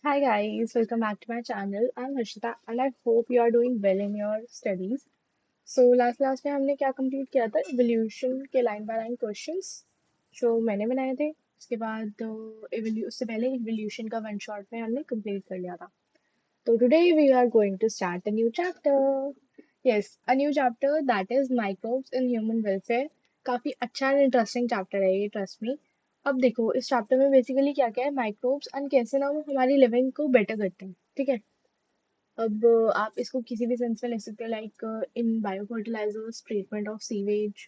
Hi guys, welcome back to my channel. I'm Harshita and I hope you are doing well in your studies. So last class में हमने क्या complete किया था? Evolution के line by line questions जो मैंने बनाए थे. उसके बाद उससे पहले इवोल्यूशन का वन शॉट में हमने कंप्लीट कर लिया था. So today we are going to start a new chapter. Yes, a new chapter that is microbes in human welfare. काफी अच्छा एंड इंटरेस्टिंग चैप्टर है ये, ट्रस्ट मी. अब देखो इस चैप्टर में बेसिकली क्या क्या है, माइक्रोब्स एंड कैसे ना वो हमारी लिविंग को बेटर करते हैं. ठीक है. अब आप इसको किसी भी सेंस में ले सकते हो, like in bio fertilisers, treatment of sewage,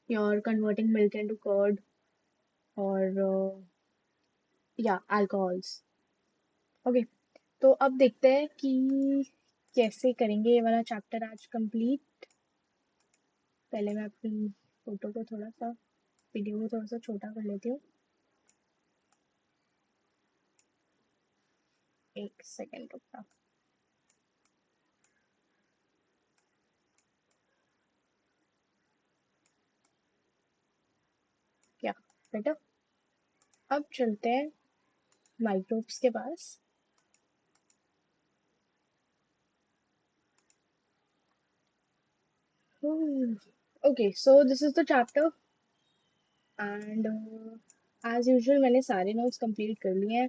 your converting milk into curd, और या अल्कोहल्स. ओके. तो अब देखते हैं कि कैसे करेंगे ये वाला चैप्टर आज कंप्लीट. पहले मैं अपनी फोटो को थोड़ा सा, वीडियो को थोड़ा सा छोटा कर लेती हूँ. एक सेकेंड रुकना. क्या बेटा. अब चलते हैं माइक्रोब्स के पास. Okay, so this is the chapter and as usual मैंने सारे नोट्स कंप्लीट कर लिए हैं.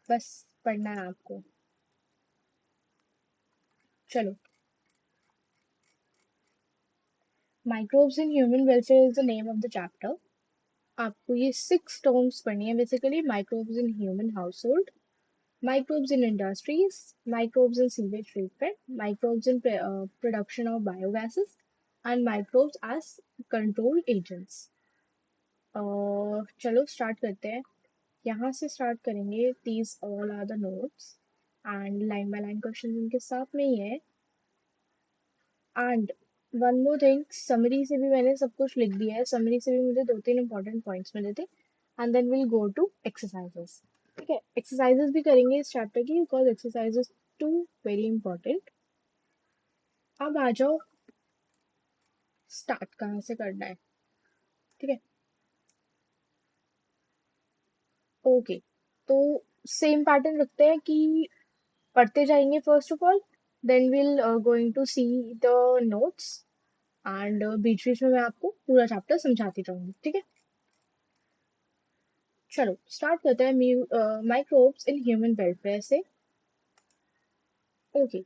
बस पढ़ना है आपको. चलो. Microbes in human welfare is the name of the chapter. आपको ये 6 टर्म्स पढ़नी है basically. Microbes in human house hold, microbes in industries, microbes in sewage treatment, microbes in production of biogases, and microbes as control agents. चलो start करते हैं. यहाँ से start करेंगे. these all are the notes and line by line question इनके साथ में ही है. And one more thing, summary से भी मैंने सब कुछ लिख दिया है. समरी से भी मुझे 2-3 इंपॉर्टेंट पॉइंट्स मिले थे. And then will go to exercises. ठीक है, एक्सरसाइजेस भी करेंगे इस चैप्टर की because exercises to very important. अब आ जाओ, स्टार्ट कहाँ से करना है. ठीक है. ओके. तो सेम पैटर्न रखते हैं कि पढ़ते जाएंगे first of all, then will going to see the notes and बीच बीच में मैं आपको पूरा चैप्टर समझाती जाऊंगी. ठीक है. चलो स्टार्ट करते हैं माइक्रोब्स इन ह्यूमन वेलफेयर से. ओके.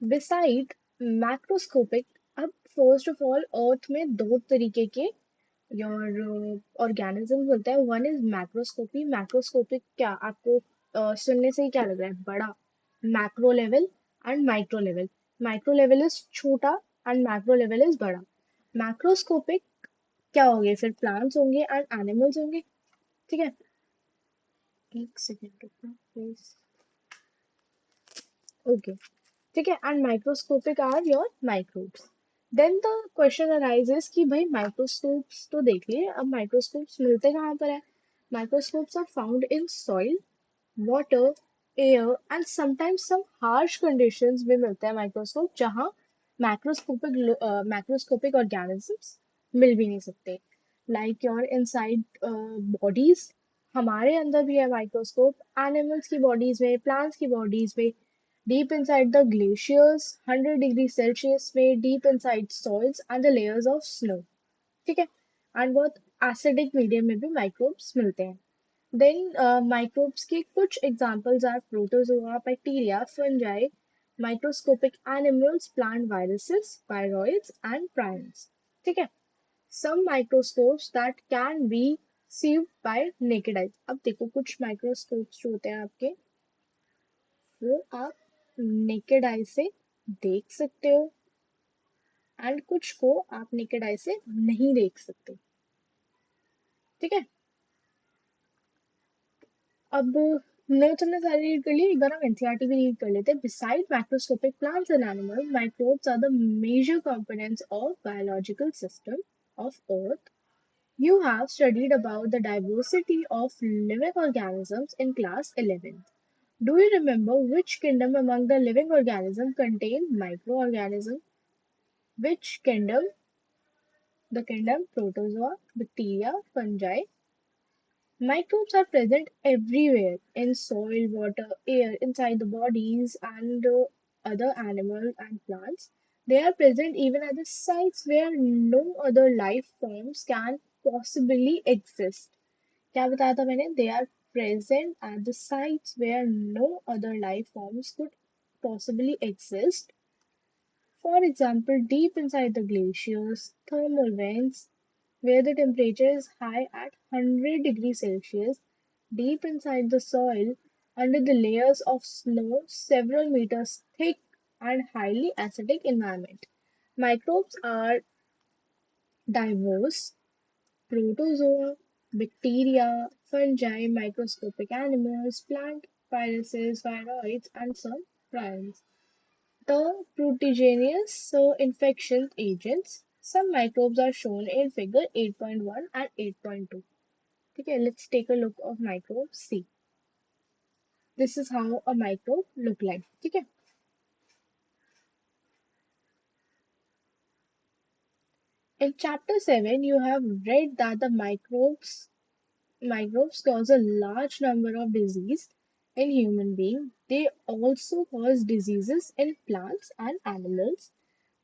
बिसाइड मैक्रोस्कोपिक, अब फर्स्ट ऑफ ऑल अर्थ में दो तरीके के योर ऑर्गेनिज्म होते हैं. One is मैक्रोस्कोपी. मैक्रोस्कोपिक क्या आपको सुनने से ही क्या लग रहा है? बड़ा. Macro level and micro level. Micro level is छोटा एंड मैक्रो लेवल इज बड़ा. मैक्रोस्कोपिक क्या होंगे फिर? प्लांट्स होंगे एंड एनिमल्स होंगे. ठीक है. एक सेकेंड रुकना प्लीज. ओके. ठीक है. And microscopic are your microbes. Then the question arises कि भाई माइक्रोस्कोप्स तो देख लिए, अब माइक्रोस्कोप्स मिलते कहाँ पर है? Microscopes are found in soil, water, air and sometimes some harsh conditions में मिलते हैं माइक्रोस्कोप, जहाँ मैक्रोस्कोपिक ऑर्गेनिजम्स मिल भी नहीं सकते. लाइक योर इनसाइड बॉडीज, हमारे अंदर भी है माइक्रोस्कोप. एनिमल्स की बॉडीज में, प्लांट्स की बॉडीज में, deep inside the glaciers, 100 degree Celsius में, deep inside soils and the layers of snow. ठीक है. एंड बहुत एसिडिक मीडियम में भी माइक्रोब्स मिलते हैं. देन माइक्रोब्स के कुछ examples are protozoa, bacteria, fungi, microscopic animals, plant viruses, viroids and prions. ठीक है. Some microscopes that can be sieved by naked eyes. अब देखो कुछ माइक्रोस्कोप्स जो होते हैं आपके, वो आप नेकेड आई से देख सकते हो एंड कुछ को आप नेकेड आई से नहीं देख सकते. ठीक है. अब नोट्स हमने सारे रीड कर लिए, एक बार हम एनसीईआरटी भी रीड कर लेते हैं. Beside macroscopic plants and animals, microbes are the major components of biological system of earth. You have studied about the diversity of living organisms in class 11. Do you remember which kingdom among the living organisms contain microorganisms? Which kingdom? The kingdom protozoa, bacteria, fungi, Microbes are present everywhere in soil, water, air, inside the bodies, and other animals and plants. They are present even at the sites where no other life forms can possibly exist. क्या बताया था मैंने? They are present at the sites where no other life forms could possibly exist. For example, deep inside the glaciers, thermal vents, where the temperature is high at 100 degrees Celsius, deep inside the soil, under the layers of snow several meters thick and highly acidic environment. Microbes are diverse: protozoa, bacteria, fungi, microscopic animals, plant viruses, viroids, and some prions. The proteogenous infection agents. Some microbes are shown in figure 8.1 and 8.2. Okay, let's take a look of microbes. See, this is how a microbe look like. Okay. In chapter 7, you have read that the microbes cause a large number of diseases in human beings. They also cause diseases in plants and animals,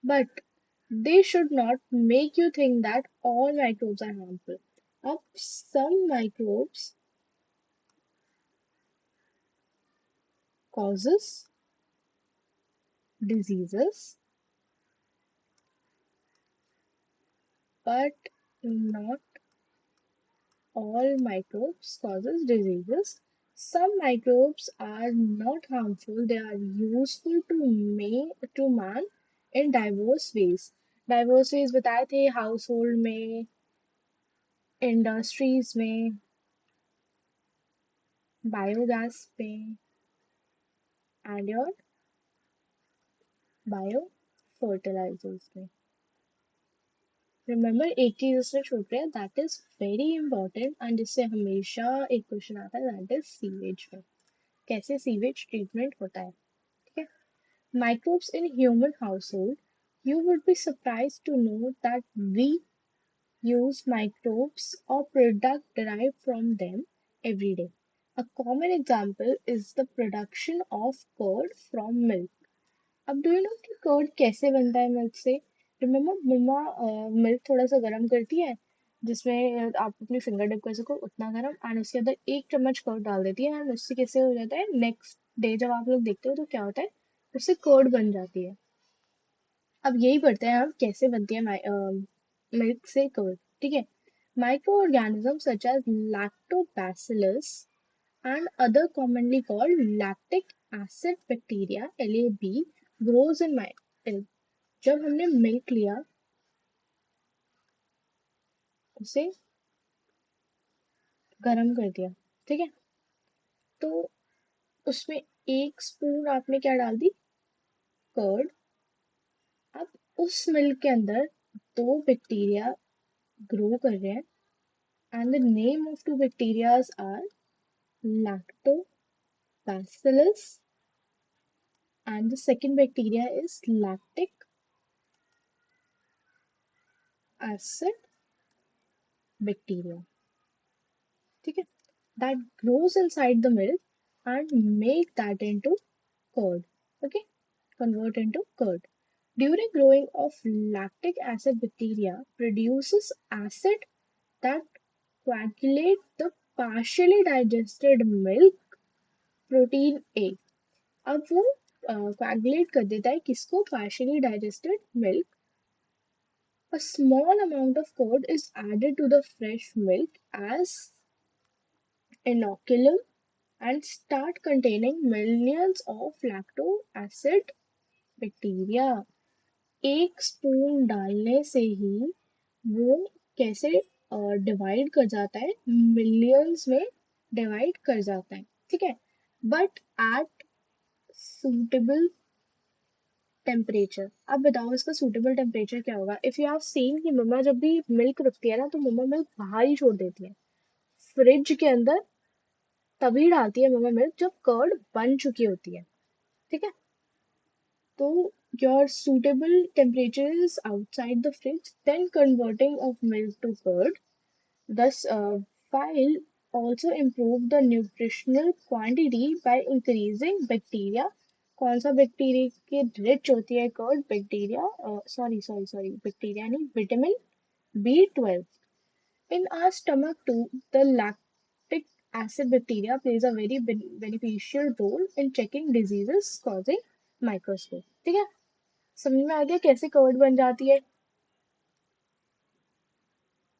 but they should not make you think that all microbes are harmful. Some microbes causes diseases, but not all microbes causes diseases. Some microbes are not harmful. They are useful to man in diverse ways. Diverse ways बताए थे, household में, industries में, biogas में, and your bio fertilisers में. Remember एक चीज इसमें छूट रही है, that is very important, and जिससे हमेशा एक क्वेश्चन आता है, दैट इज सीवेज में. कैसे सीवेज ट्रीटमेंट होता है. ठीक है. Microbes in human household. You would be surprised to know that we use microbes or product derived from them every day. A common example is the production of curd from milk. अब do you know कि curd कैसे बनता है milk से. Remember मम्मा milk थोड़ा सा गर्म करती है, जिसमें आप अपनी फिंगर डिप कर सको उतना गर्म, एंड उसके अंदर एक चम्मच कर्ड डाल देती है, एंड उससे कैसे हो जाता है, नेक्स्ट डे जब आप लोग देखते हो तो क्या होता है, उससे कर्ड बन जाती है. अब यही पढ़ते हैं हम कैसे बनती है मिल्क से कर्ड. ठीक है. Microorganism such as lactobacillus and other commonly called lactic acid bacteria LAB grows in milk. जब हमने मिल्क लिया, उसे गर्म कर दिया. ठीक है. तो उसमें एक स्पून आपने क्या डाल दी, कर्ड. अब उस मिल्क के अंदर दो बैक्टीरिया ग्रो कर रहे हैं, and the name of two bacterias are lactobacillus and the second bacteria is lactic acid bacteria. ठीक है. That grows inside the milk and make that into curd. Okay, convert into curd. During growing of lactic acid bacteria produces acid that coagulate the partially digested milk protein A. अब वो coagulate कर देता है किसको, partially digested milk. A small amount of curd is added to the fresh milk as inoculum and start containing millions of lacto acid bacteria. एक spoon डालने से ही वो कैसे डिवाइड कर जाता है, मिलियंस में डिवाइड कर जाता है. ठीक है. But at suitable temperature. अब बताओ इसका सूटेबल टेम्परेचर क्या होगा. इफ यू हैव सीन कि मम्मा जब भी मिल्क रखती है ना, तो मम्मा मिल्क बाहर ही छोड़ देती है. फ्रिज के अंदर तभी डालती है मम्मा मिल्क जब कर्ड बन चुकी होती है. ठीक है. तो your suitable temperature is outside the fridge, then converting of milk to curd. Thus, while also improve the nutritional quantity by increasing bacteria. कौन सा बैक्टीरिया की रिच होती है कर्ड? बैक्टीरिया, सॉरी बैक्टीरिया नहीं, vitamin B12. In our stomach too, the lactic acid bacteria plays a very beneficial role in checking diseases causing microscope. ठीक है, समझ में आ गया कैसे कर्ड बन जाती है?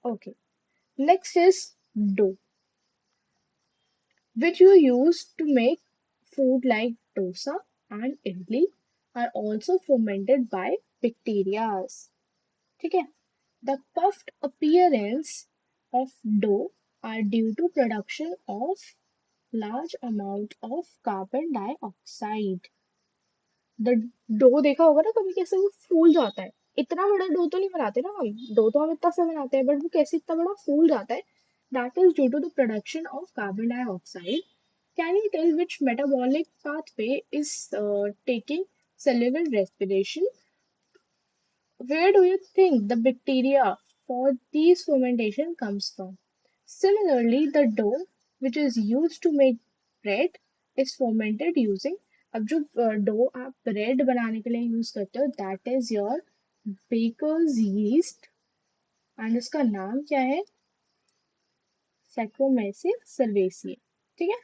Okay. Next is dough, which you use to make food like dosa and idli, are also fermented by bacteria. ठीक है, the puffed appearance of dough are due to production of large amount of carbon dioxide. The dough देखा होगा ना कभी, कैसे वो फूल जाता है। इतना बड़ा डो तो नहीं बनाते ना हम, डो तो हम इतना सा बनाते हैं, बट वो कैसे इतना बड़ा फूल जाता है? That is due to the production of carbon dioxide. Can you tell which metabolic pathway is taking cellular respiration? Where do you think the bacteria for these fermentation comes from? Similarly, the dough which is used to make bread is fermented using, अब जो dough आप bread बनाने के लिए use करते हो, that is your baker's yeast, and उसका नाम क्या है? सैक्रोमेसिस सर्वेसिए. ठीक है,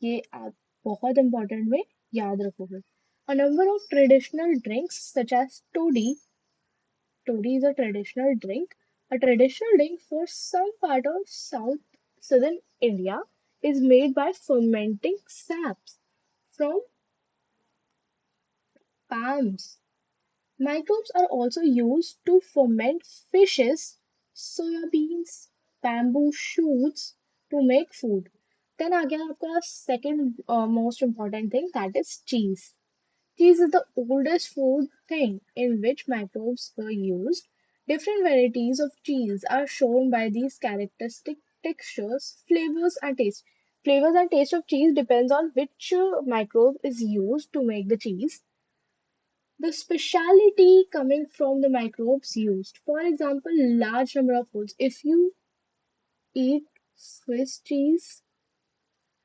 ये आप बहुत इंपॉर्टेंट में याद रखोगे. A number of traditional drinks such as toddy is a traditional drink. A traditional drink for some part of southern India is made by fermenting saps from palms. Microbes are also used to ferment fishes, soya beans, bamboo shoots to make food. Then आ गया आपका second most important thing, that is cheese. Cheese is the oldest food thing in which microbes were used. Different varieties of cheese are shown by these characteristic textures, flavors, and taste. Flavors and taste of cheese depends on which microbe is used to make the cheese. The speciality coming from the microbes used. For example, large number of holes. If you eat Swiss cheese,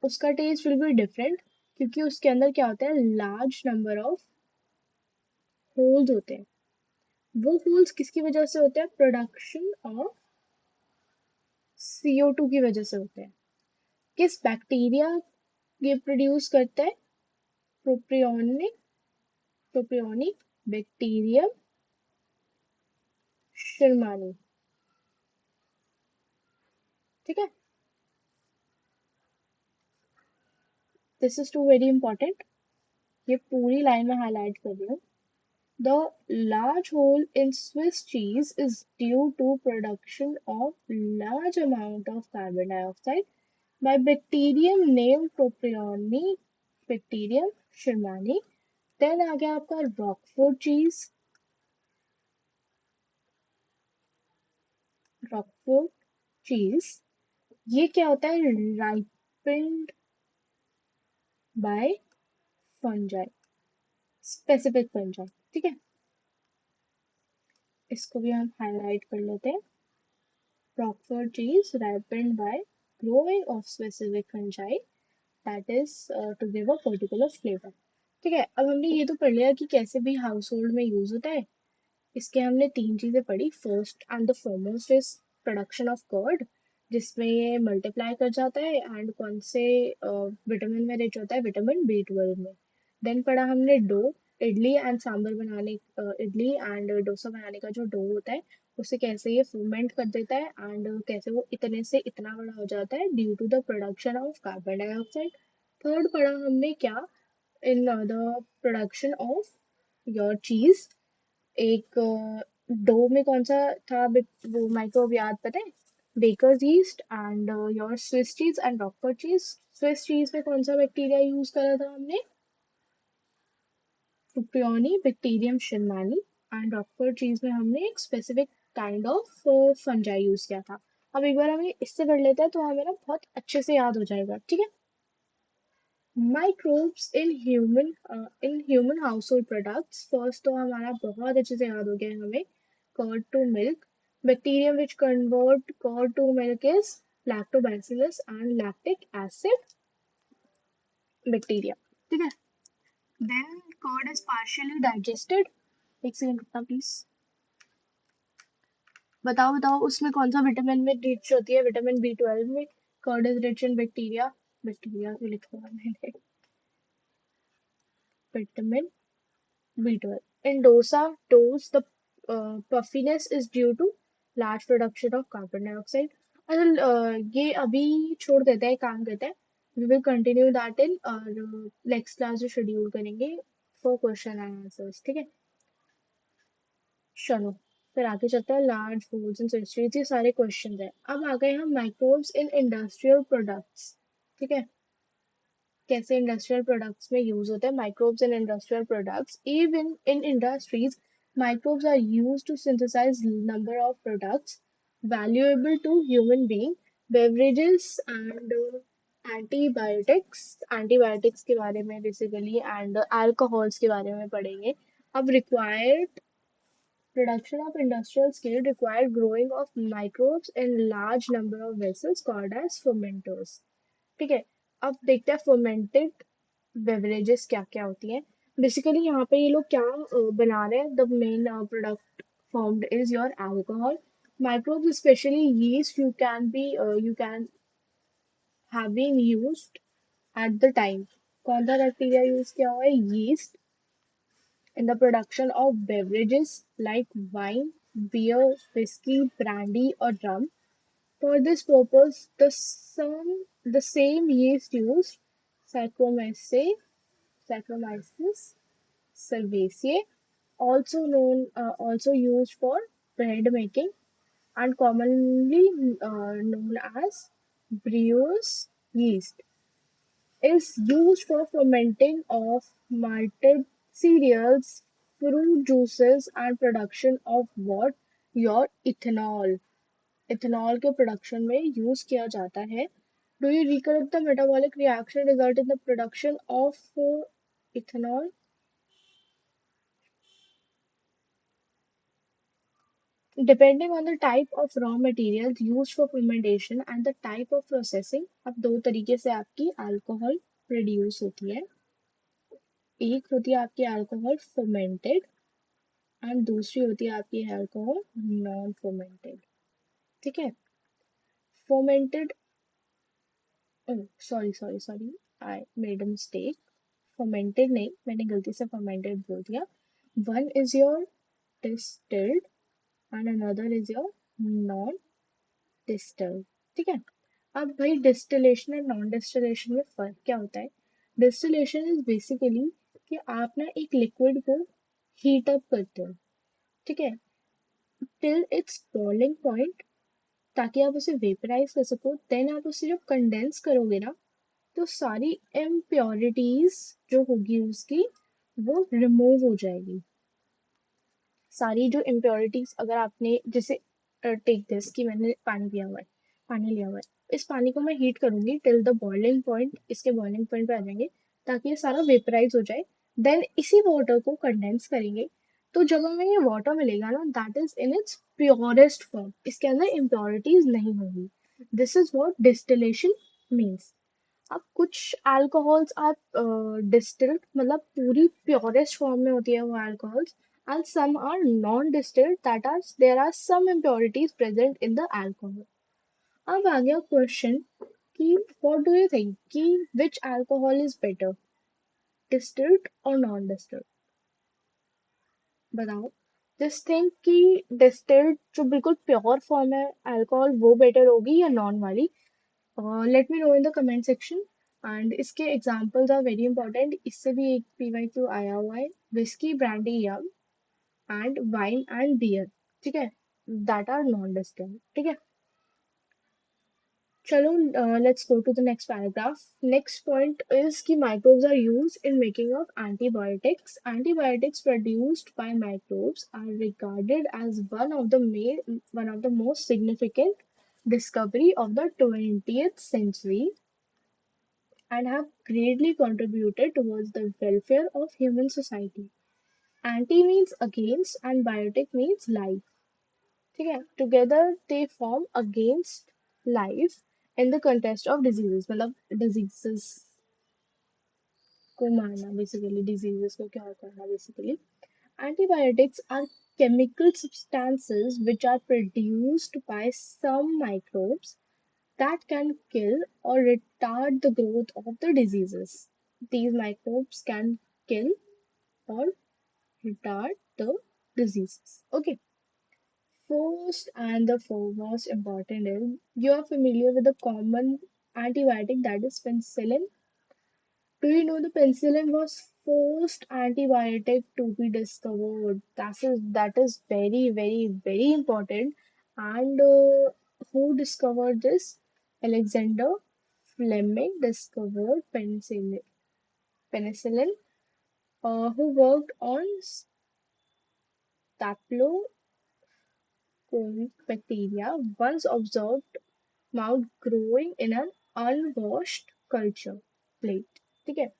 उसका test will be different, क्योंकि उसके अंदर क्या होता है? Large number of holes होते हैं. वो होल्स किसकी वजह से होते हैं? प्रोडक्शन ऑफ CO2 की वजह से होते हैं. किस बैक्टीरिया ये प्रोड्यूस करता है? Propionic propionic bacterium shermanii. ठीक है, this is too very important. ये पूरी लाइन में हाईलाइट कर रही हूँ. The large hole in Swiss cheese is due to production of large amount of carbon dioxide by bacterium named Propionic bacterium Shermani. Then आ गया आपका Roquefort cheese. Roquefort cheese ये क्या होता है? Ripened by fungi, specific fungi. ठीक है, इसको भी हम हाईलाइट कर लेते हैं. Roquefort cheese ripened by growing of specific fungi, that is to give a particular flavor. ठीक है, अब हमने ये तो पढ़ लिया कि कैसे भी हाउस होल्ड में यूज होता है. इसके हमने तीन चीजें पढ़ी. First and the foremost is production of curd, जिसमें ये मल्टीप्लाई कर जाता है, एंड कौन से विटामिन में रिच होता है? विटामिन B12 में. देन पढ़ा हमने डो, इडली एंड सांबर बनाने, इडली एंड डोसा बनाने का जो डो होता है, उसे कैसे ये फर्मेंट कर देता है, एंड कैसे वो इतने से इतना बड़ा हो जाता है due to the production of carbon dioxide. Third पढ़ा हमने क्या? In the production of your cheese. एक डो में कौन सा था वो माइक्रोब याद पता है? Baker's yeast and your Swiss cheese and Roquefort cheese. Swiss चीज में कौन सा बैक्टीरिया यूज करा था हमने? Propioni bacterium shermanii. And Roquefort cheese में हमने एक specific kind of fungi use किया था. अब एक बार हमें इससे कर लेते हैं तो हमें ना बहुत अच्छे से याद हो जाएगा. ठीक है, microbes in human household products. First तो हमारा बहुत अच्छे से याद हो गया हमें, curd to milk. Bacterium which convert curd to milk is lactobacillus and lactic acid bacteria. ठीक है. Then curd is partially digested. एक सेकंड रुकना प्लीज. बताओ बताओ उसमें कौन सा विटामिन में रिच होती है. विटामिन B12 में. Curd is rich in bacteria. Bacteria को लिखा हुआ है मैंने. Vitamin B12. In dosa, toast, the puffiness is due to large production of carbon dioxide. असल ये अभी छोड़ देते हैं, काम करते हैं. We will continue that in next class जो शेड्यूल करेंगे for question and answers. ठीक है. चलो फिर आगे चलते हैं. लार्ज फूड्स एंड इंडस्ट्रीज, ये सारे क्वेश्चन है. अब आ गए हम माइक्रोब्स इन इंडस्ट्रियल प्रोडक्ट्स. ठीक है. कैसे इंडस्ट्रियल प्रोडक्ट्स में यूज होते हैं microbes in industrial products. Even in industries microbes are used to synthesize number of products valuable to human being, beverages and antibiotics. antibiotics के बारे में बेसिकली एंड अल्कोहल्स के बारे में पढ़ेंगे. अब required production of industrial scale required growing of microbes in large number of vessels called as fermenters. ठीक है. अब देखते हैं fermented बेवरेजेस क्या क्या होती हैं. बेसिकली यहाँ पे ये लोग क्या बना रहे हैं. The main product formed is your alcohol. Microbes, especially yeast, you can have been used at the time. कौन सा बैक्टीरिया यूज किया हुआ है. yeast in the production of beverages like wine, beer, whiskey, brandy, or rum. For this purpose, the same yeast used Saccharomyces Saccharomyces cerevisiae, also used for bread making and commonly known as brewers yeast, is used for fermenting of malted cereals, fruit juices and production of what your ethanol. Ethanol के production में use किया जाता है. Do you recollect the metabolic reaction result in the production of ethanol. Depending on the type of raw materials used for fermentation and the type of processing, अब दो तरीके से आपकी अल्कोहल प्रोड्यूस होती है. एक होती है आपकी अल्कोहल फर्मेंटेड एंड दूसरी होती है आपकी अल्कोहल नॉन फर्मेंटेड. ठीक है. Fermented, sorry sorry sorry, I made a mistake. Fermented नहीं, मैंने गलती से फर्मेंटेड बोल दिया. One is your distilled and another is your non distilled. ठीक है. अब भाई डिस्टिलेशन और नॉन डिस्टिलेशन में फर्क क्या होता है. डिस्टिलेशन इज बेसिकली कि आप ना एक लिक्विड को हीट अप करते हो. ठीक है. टिल इट्स बॉइलिंग पॉइंट, ताकि आप उसे वेपराइज कर सको. देन आप उसे जब कंडेंस करोगे ना, तो सारी इम्प्योरिटीज जो होगी उसकी वो रिमूव हो जाएगी. सारी जो इम्प्योरिटीज, अगर आपने जैसे टेक दिस कि मैंने पानी पिया हुआ है, पानी लिया हुआ है, इस पानी को मैं हीट करूंगी टिल द बॉइलिंग पॉइंट. इसके बॉइलिंग पॉइंट पे आ जाएंगे ताकि ये सारा वेपराइज हो जाए. देन इसी वाटर को कंडेंस करेंगे. तो जब हमें ये वाटर मिलेगा ना, that is in its purest form. इसके अंदर इम्प्योरिटीज नहीं होंगी. This is what distillation means. अब कुछ अल्कोहल्स आर डिस्टिल्ड, मतलब पूरी प्योरेस्ट फॉर्म में होती है वो alcohols. And some are non-distilled, that are there are some impurities present in the alcohol. अब आ गया क्वेश्चन कि what do you think कि which alcohol is better, distilled or non-distilled. बताओ. just think कि distilled जो बिल्कुल प्योर फॉर्म है alcohol वो बेटर होगी या नॉन वाली. Let me know in the comment section. And इसके एग्जांपल्स आर वेरी इंपॉर्टेंट. इससे भी एक PYQ आया हुआ है. Whisky, brandy, rum and wine and beer. ठीक है. That are non distilled. ठीक है. चलो let's go to the next paragraph. Next point is कि microbes are used in making of antibiotics. Antibiotics produced by microbes are regarded as one of the most significant discovery of the 20th century and have greatly contributed towards the welfare of human society. Anti means against and biotic means life. ठीक है. Together they form against life in the context of diseases, मतलब diseases को मारना, basically diseases को क्या करना basically. Antibiotics are chemical substances which are produced by some microbes that can kill or retard the growth of the diseases. These microbes can kill or retard the diseases. Okay. First and the foremost important is you are familiar with the common antibiotic that is penicillin. Do you know the penicillin was first antibiotic to be discovered? That is very very very important. And who discovered this? Alexander Fleming discovered penicillin, who worked on Staphylococcus bacteria, once observed mouth growing in an unwashed culture plate. ठीक है.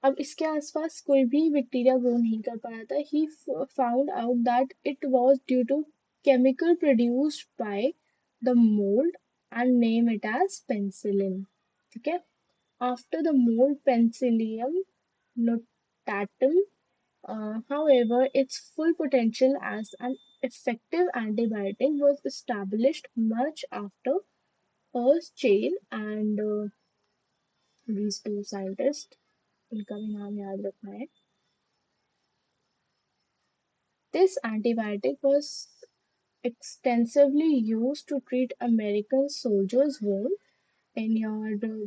अब इसके आसपास कोई भी bacteria grow नहीं कर पाया था. He found out that it was due to chemical produced by the mould and name it as penicillin. ठीक है. After the mould penicillium notatum. However, its full potential as an effective antibiotic was established much after Earth's chain and these two scientists, इनका भी नाम याद रखना है. This antibiotic was extensively used to treat American soldiers' wounds in your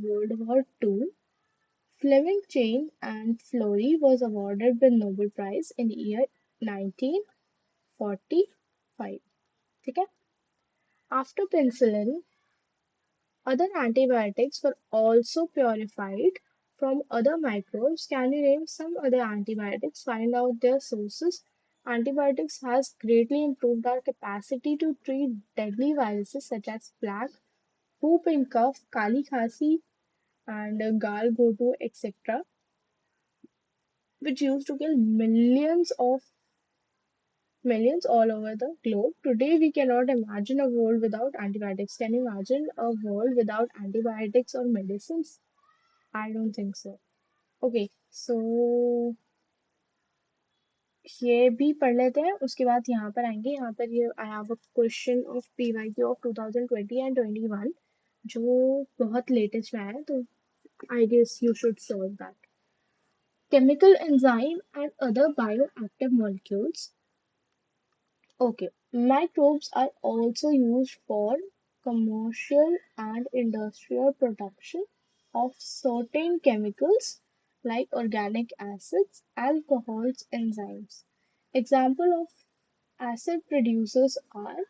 World War II. Fleming Chain and Florey was awarded the Nobel Prize in year 1945. ठीक है. After penicillin, other antibiotics were also purified from other microbes. Can you name some other antibiotics? Find out their sources. Antibiotics has greatly improved our capacity to treat deadly viruses such as plague, whooping cough, kali khasi, and gal goto, etc., which used to kill millions all over the globe. Today, we cannot imagine a world without antibiotics. Can you imagine a world without antibiotics or medicines? I don't think so. Okay, so ये भी पढ़ लेते हैं. उसके बाद यहाँ पर आएंगे. यहाँ पर ये I have a question of PYQ of 2020 and 21 जो बहुत लेटेस्ट में आया है, तो I guess you should solve that. Chemical enzyme and other bioactive molecules. Okay, microbes are also used for commercial and industrial production of certain chemicals like organic acids, alcohols, enzymes. Example of acid producers are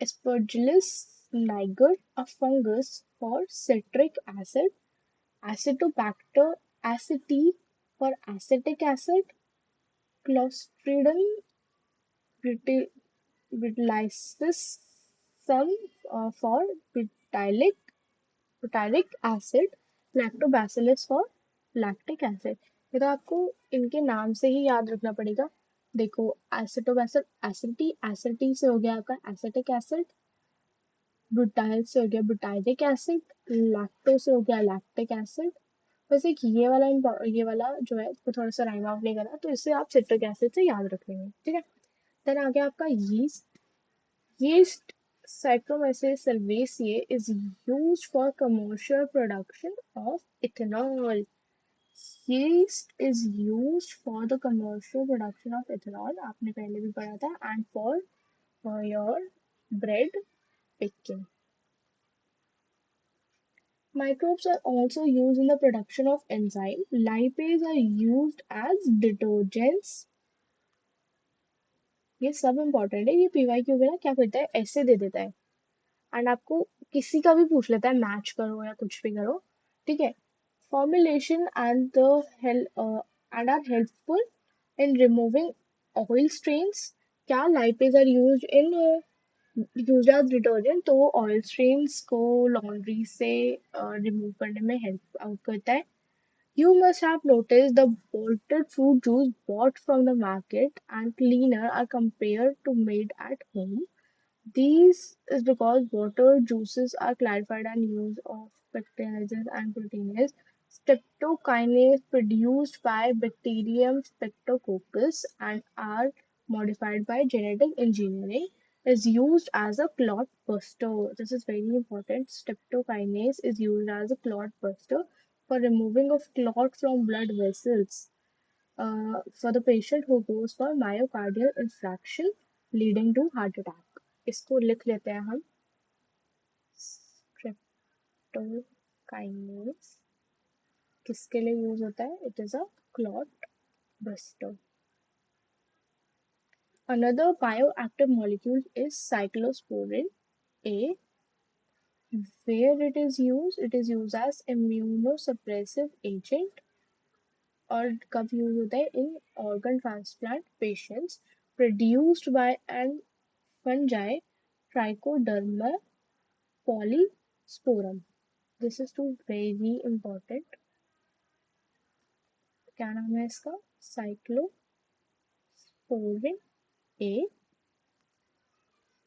Aspergillus niger, a fungus for citric acid, Acetobacter aceti for acetic acid, Clostridium butylicus some for butylic butyric acid, lactobacillus for lactic acid. ये तो आपको इनके नाम से ही याद रखना पड़ेगा. देखो, एसिटोबैसिल एसिटी से हो गया आपका एसिटिक एसिड, ब्यूटाइल से हो गया ब्यूटाइरिक एसिड, लैक्टो से हो गया लैक्टिक एसिड. बस एक ये वाला जो है वो थोड़ा सा राइम आउट नहीं करा, तो इससे आप सिट्रिक एसिड से याद रख लेंगे. ठीक है. देन आ गया आपका yeast. Yeast Saccharomyces cerevisiae is used for commercial production of ethanol. Yeast is used for the commercial production of ethanol. आपने पहले भी पढ़ा था. And for your bread baking. Microbes are also used in the production of enzyme. Lipase are used as detergents. ये सब important है. ये PYQ में ना क्या करता है, ऐसे दे देता है एंड आपको किसी का भी पूछ लेता है, मैच करो या कुछ भी करो. ठीक है. Formulation and the end are helpful in removing oil stains. क्या lipase are used as detergent, तो ऑयल स्ट्रेन्स को लॉन्ड्री से रिमूव करने में हेल्प आउट करता है. You must have noticed the bottled fruit juice bought from the market and cleaner are compared to made at home. This is because water juices are clarified and use of fertilizers and proteinase. Streptokinase produced by bacterium Streptococcus and are modified by genetic engineering is used as a clot buster. This is very important. Streptokinase is used as a clot buster for removing of clot from blood vessels for the patient who goes for myocardial infarction leading to heart attack. इसको लिख लेते हैं हम streptokinase किसके लिए use होता है it is a clot buster another bioactive molecule is cyclosporin A where it is used as immunosuppressive agent और कब यूज होता है इन organ transplant patients produced by an fungi trichoderma polysporum. This is too very important. क्या नाम है इसका cyclosporin ए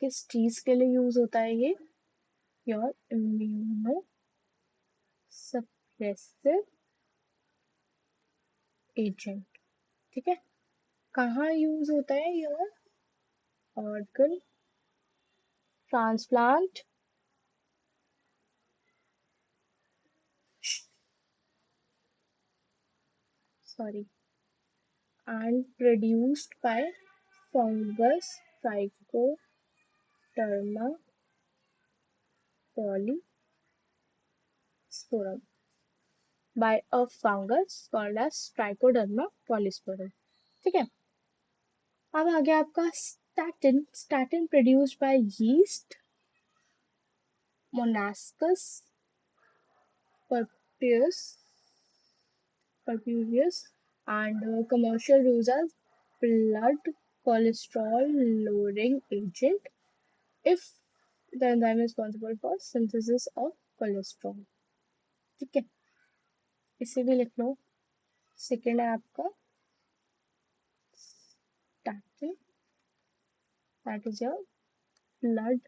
किस चीज के लिए यूज होता है ये योर इम्यूनो सप्रेसिव एजेंट ठीक है कहाँ यूज होता है your organ transplant sorry and produced by fungus Trichoderma polysporum by a fungus called as Trichoderma polysporum ठीक है अब आ गया आपका statin produced by yeast Monascus purpureus purpureus and commercial use as blood cholesterol lowering agent if the enzyme is responsible for synthesis of cholesterol ठीक है इसे भी लिख लो सेकेंड है आपका statin that is your blood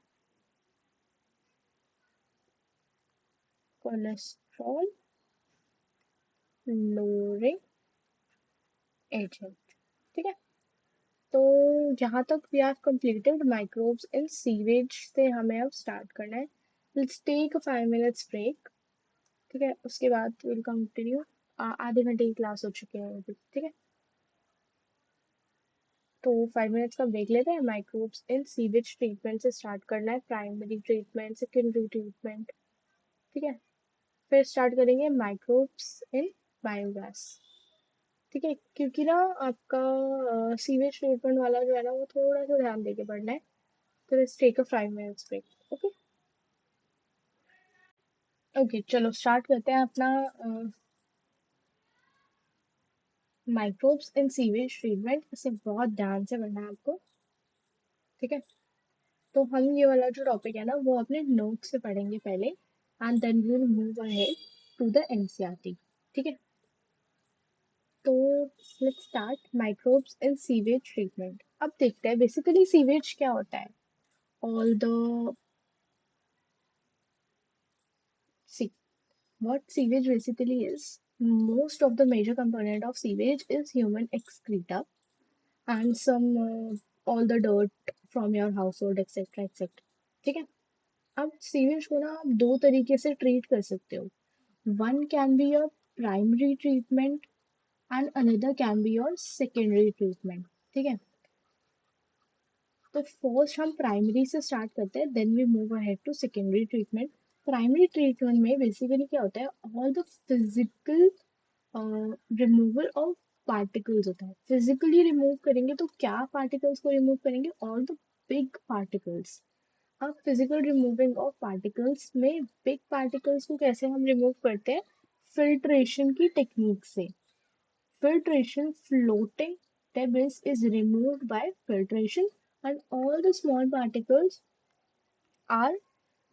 cholesterol lowering agent ठीक है तो जहाँ तक we have completed microbes in sewage से हमें अब स्टार्ट करना है let's take a 5 minutes break ठीक है उसके बाद विल कंटिन्यू आधे घंटे की क्लास हो चुकी है अभी ठीक है तो 5 minutes का ब्रेक लेते हैं माइक्रोब्स इन सीवेज ट्रीटमेंट से स्टार्ट करना है प्राइमरी ट्रीटमेंट सेकेंडरी ट्रीटमेंट ठीक है फिर स्टार्ट करेंगे माइक्रोब्स इन बायोगैस ठीक है क्योंकि ना आपका सीवेज ट्रीटमेंट वाला जो है ना वो थोड़ा सा ध्यान देके पढ़ना है तो let's take a 5 minutes break okay okay चलो स्टार्ट करते हैं अपना माइक्रोब्स इन सीवेज ट्रीटमेंट इसे बहुत ध्यान से पढ़ना है आपको ठीक है तो हम ये वाला जो टॉपिक है ना वो अपने नोट से पढ़ेंगे पहले and then we will move ahead to the NCERT ठीक है तो let's start microbes in sewage treatment अब देखते हैं बेसिकली सीवेज क्या होता है all the see what sewage basically is most of the major component of sewage is human excreta and some all the dirt from your household etc etc ठीक है अब sewage को ना आप दो तरीके से ट्रीट कर सकते हो one can be your primary treatment and another can be your secondary treatment ठीक है तो फर्स्ट हम प्राइमरी से स्टार्ट करते हैं then we move ahead to secondary treatment primary treatment में बेसिकली क्या होता है all the physical removal of particles होता है फिजिकली रिमूव करेंगे तो क्या पार्टिकल्स को रिमूव करेंगे ऑल द बिग पार्टिकल्स अब फिजिकल रिमूविंग ऑफ पार्टिकल्स में बिग पार्टिकल्स को कैसे हम रिमूव करते हैं फिल्ट्रेशन की टेक्निक से filtration floating debris is removed by filtration and all the small particles are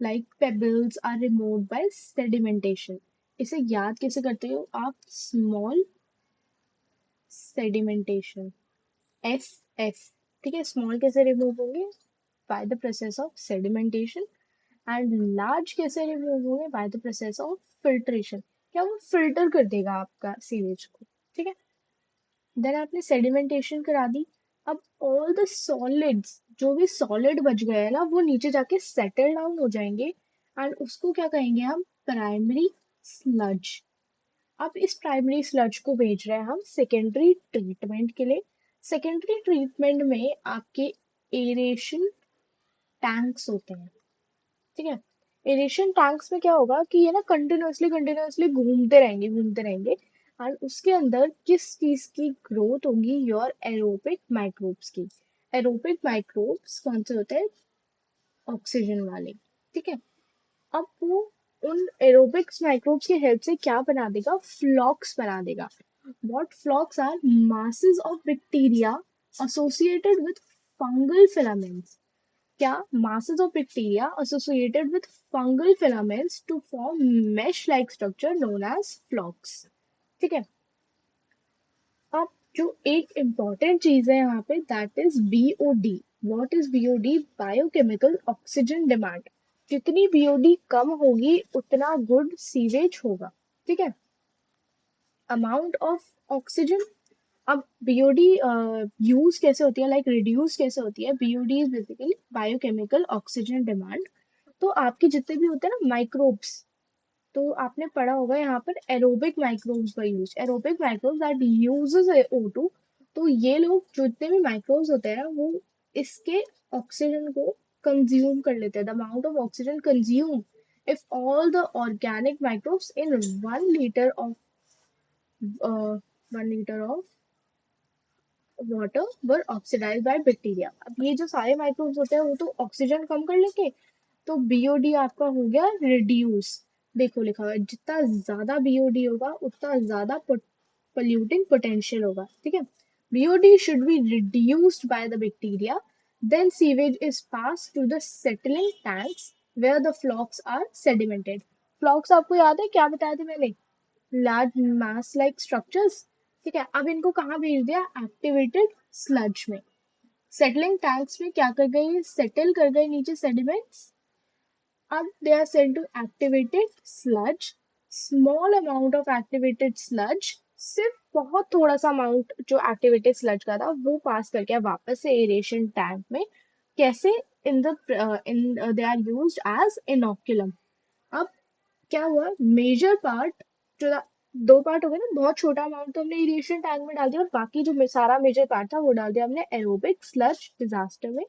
like pebbles are removed by sedimentation इसे याद कैसे करते हो आप? Small sedimentation, S S. ठीक है, स्मॉल कैसे रिमूव होंगे? By the process of sedimentation. And large कैसे रिमूव होंगे? By the process of filtration. क्या वो फिल्टर कर देगा आपका सीवेज को। ठीक है, देन आपने सेडिमेंटेशन करा दी। अब ऑल द सॉलिड्स, जो भी सॉलिड बच गए हैं ना, वो नीचे जाके सेटल डाउन हो जाएंगे। एंड उसको क्या कहेंगे हम? Primary sludge. अब इस प्राइमरी स्लज को भेज रहे हैं हम सेकेंडरी ट्रीटमेंट के लिए। सेकेंडरी ट्रीटमेंट में आपके एरेशन टैंक्स होते हैं। ठीक है, एरेशन टैंक्स में क्या होगा कि ये ना कंटिन्यूअसली कंटिन्यूअसली घूमते रहेंगे और उसके अंदर किस चीज की ग्रोथ होगी? योर एरोबिक माइक्रोब्स की। एरोबिक माइक्रोब्स कौन से होते हैं? ऑक्सीजन वाले। ठीक है, अब वो उन एरोबिक्स माइक्रोब्स की हेल्प से क्या बना देगा? फ्लॉक्स बना देगा। What flocks are masses of bacteria associated with fungal filaments. क्या? Masses of bacteria associated with fungal filaments to form mesh-like structure known as flocks. ठीक है, अब जो एक इम्पॉर्टेंट चीज है यहाँ पे, that is BOD. What is BOD? Biochemical oxygen demand. जितनी बीओडी कम होगी उतना गुड सीवेज होगा। ठीक है, अमाउंट ऑफ ऑक्सीजन। अब बीओडी यूज कैसे होती है, लाइक रिड्यूस कैसे होती है? BOD is basically biochemical oxygen demand. तो आपके जितने भी होते हैं ना माइक्रोब्स, तो आपने पढ़ा होगा यहाँ पर एरोबिक माइक्रोब्स का use. Aerobic microbes that uses O2। तो ये लोग जितने भी माइक्रोब्स होते हैं वो इसके ऑक्सीजन को कंज्यूम कर लेते हैं। The amount of oxygen consume if all the organic microbes in 1 liter of 1 liter of water were oxidise by bacteria. अब ये जो सारे माइक्रोब्स होते हैं वो तो ऑक्सीजन कम कर लेंगे, तो बीओडी आपका हो गया रिड्यूस। देखो लिखा हुआ है, जितना ज्यादा बीओडी होगा उतना ज्यादा polluting potential होगा। ठीक है, BOD should be reduced by the bacteria, then sewage is passed to the settling tanks where the flocks are sedimented। flocks आपको याद है क्या बताया था मैंने? लार्ज मास लाइक स्ट्रक्चर्स। ठीक है, अब इनको कहाँ भेज दिया? एक्टिवेटेड स्लज में। सेटलिंग टैंक्स में क्या कर गई? सेटल कर गए नीचे सेडिमेंट्स। अब they are sent to activated sludge। small amount of activated sludge, सिर्फ बहुत थोड़ा सा अमाउंट जो एक्टिवेटेड स्लज का था वो पास करके अब वापस से एरेशन टैंक में। कैसे? In the in they are used as inoculum. अब क्या हुआ? मेजर पार्ट जो दो पार्ट हो गए ना, बहुत छोटा अमाउंट तो हमने एरेशन टैंक में डाल दिया और बाकी जो सारा मेजर पार्ट था वो डाल दिया हमने एरोबिक स्लज डिजास्टर में।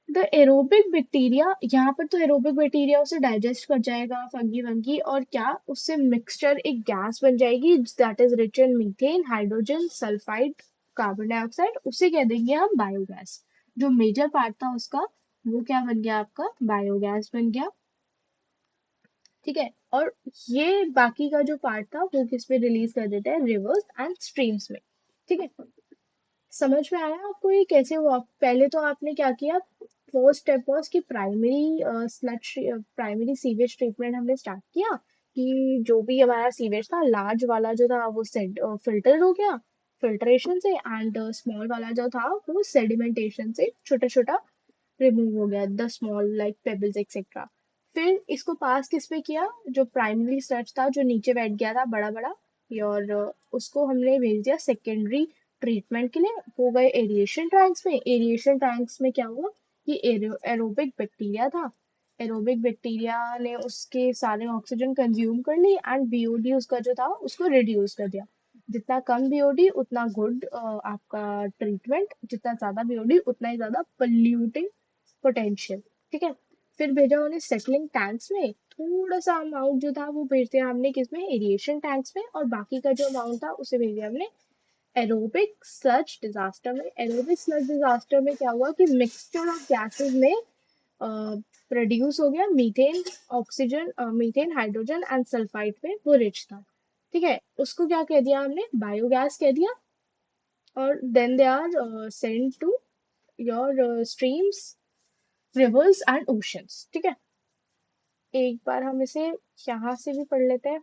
द एरोबिक बैक्टीरिया, यहाँ पर तो एरोबिक बैक्टीरिया उसे डाइजेस्ट कर जाएगा फंगी वंगी, और क्या उससे मिक्सचर एक गैस बन जाएगी that is rich in methane, hydrogen sulphide, carbon dioxide. उसे कह देंगे हम बायोगैस। जो मेजर पार्ट था उसका वो क्या बन गया? आपका बायोगैस बन गया। ठीक है, और ये बाकी का जो पार्ट था वो किस में रिलीज कर देते हैं? रिवर्स एंड स्ट्रीम्स में। ठीक है, समझ में आया आपको ये कैसे हुआ? पहले तो आपने क्या किया? फर्स्ट स्टेप वाज कि प्राइमरी सीवेज ट्रीटमेंट हमने स्टार्ट किया कि जो भी हमारा सीवेज था लार्ज वाला जो था वो फिल्टर हो गया फिल्ट्रेशन से, एंड स्मॉल वाला जो था वो सेडिमेंटेशन से छोटा छोटा रिमूव हो गया, the small like pebbles etcetera. फिर इसको पास किस पे किया? जो प्राइमरी स्लज था जो नीचे बैठ गया था बड़ा बड़ा, और उसको हमने भेज दिया सेकेंडरी ट्रीटमेंट के लिए। वो गए एरिएशन टैंक्स में। एरिएशन टैंक्स में क्या हुआ कि एरोबिक बैक्टीरिया था, एरोबिक बैक्टीरिया ने उसके सारे ऑक्सीजन कंज्यूम कर ली एंड बीओडी उसका जो था उसको रिड्यूस कर दिया। जितना कम बीओडी उतना गुड आपका ट्रीटमेंट, जितना ज्यादा बीओडी उतना ही ज्यादा पोल्यूटिंग पोटेंशियल। ठीक है, फिर भेजा उन्हें सेटलिंग टैंक्स में। थोड़ा सा अमाउंट जो था वो भेज दिया हमने किसमें? एरिएशन टैंक्स में, और बाकी का जो अमाउंट था उसे भेज दिया हमने एरोबिक स्लज डिजास्टर में। एरोबिक स्लज डिजास्टर में क्या हुआ कि मिक्सचर ऑफ गैसेस में प्रोड्यूस हो गया methane, oxygen, methane hydrogen and sulphide में वो रिच था। ठीक है, उसको क्या कह दिया हमने? बायोगैस कह दिया। और then they are sent to your streams, rivers and oceans. ठीक है, एक बार हम इसे यहाँ से भी पढ़ लेते हैं।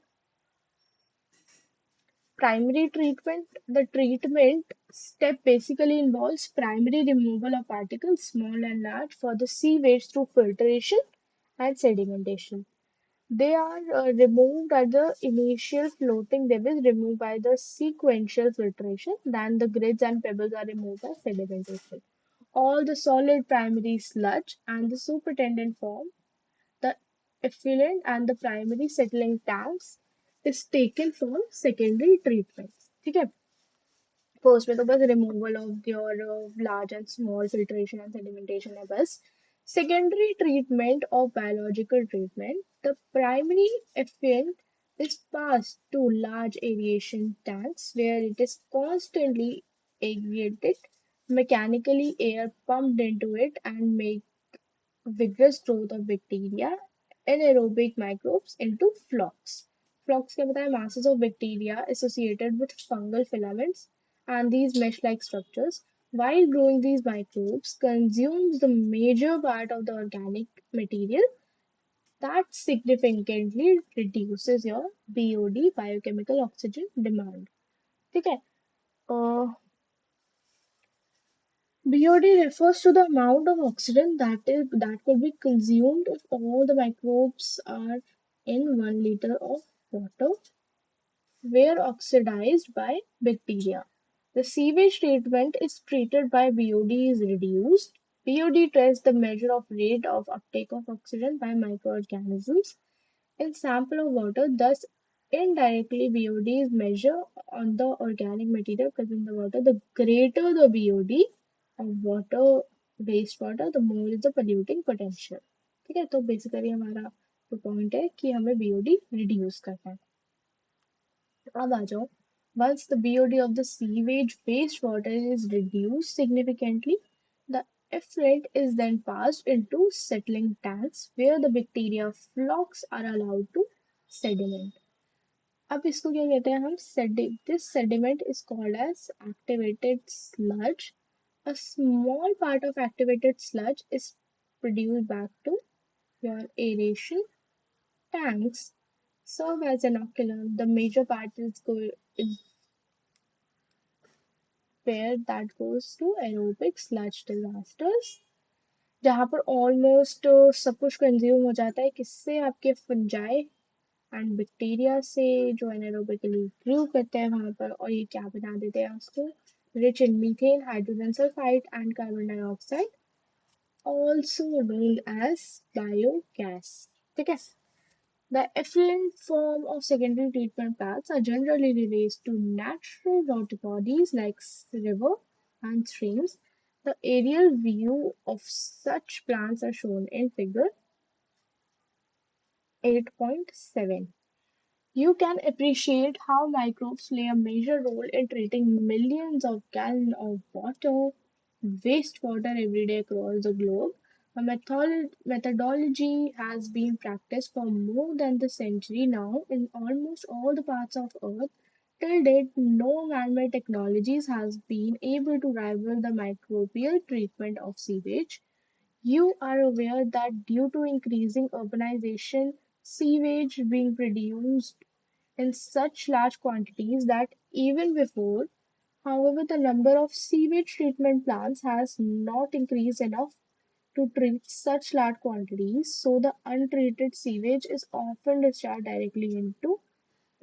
Primary treatment. The treatment step basically involves primary removal of particles, small and large, for the sewage through filtration and sedimentation. They are removed at the initial floating debris removed by the sequential filtration. Then the grids and pebbles are removed by sedimentation. All the solid primary sludge and the superintendent form, the effluent and the primary settling tanks is taken for secondary treatments. ठीक है। First में तो बस removal of your large and small filtration and sedimentation है बस। Secondary treatment of biological treatment, the primary effluent is passed to large aeration tanks where it is constantly aerated, mechanically air pumped into it and make vigorous growth of bacteria, anaerobic microbes into flocks. Flocks क्या बताया? Masses of bacteria associated with fungal filaments and these mesh-like structures. While growing, these microbes consumes the major part of the organic material that significantly reduces your BOD, biochemical oxygen demand. ठीक है? BOD refers to the amount of oxygen that could be consumed if all the microbes are in 1 liter of water were oxidized by bacteria. The sewage treatment is treated by BOD is reduced. BOD tests the measure of rate of uptake of oxygen by microorganisms in sample of water. Thus, indirectly, BOD is measured on the organic material present in the water. The greater the BOD of water, wastewater, the more is the polluting potential. ठीक है, तो basically हमारा जो point है कि हमें BOD reduce करना है। अब आ जाओ, once the BOD of the sewage wastewater is reduced significantly, the effluent is then passed into settling tanks where the bacteria flocks are allowed to sediment. अब इसको क्या कहते हैं हम? This sediment is called as activated sludge. A small part of activated sludge is produced back to your aeration tanks, serve as an inoculum. The major part is where that goes to aerobic sludge disasters, जहाँ पर almost सब कुछ consume हो जाता है। किससे? आपके fungi and bacteria से, जो एनारोबिकली ग्रू करते हैं वहां पर, और ये क्या बना देते हैं उसको? Rich in methane, hydrogen sulphide and carbon dioxide, also known as biogas. ठीक है। The effluent form of secondary treatment plants are generally released to natural water bodies like river and streams. The aerial view of such plants are shown in figure 8.7. You can appreciate how microbes play a major role in treating millions of gallons of wastewater every day across the globe. A methodology has been practiced for more than the century now in almost all the parts of Earth. Till date, no man-made technologies has been able to rival the microbial treatment of sewage. You are aware that due to increasing urbanization, sewage being produced in such large quantities that even before, however, the number of sewage treatment plants has not increased enough to treat such large quantities, so the untreated sewage is often discharged directly into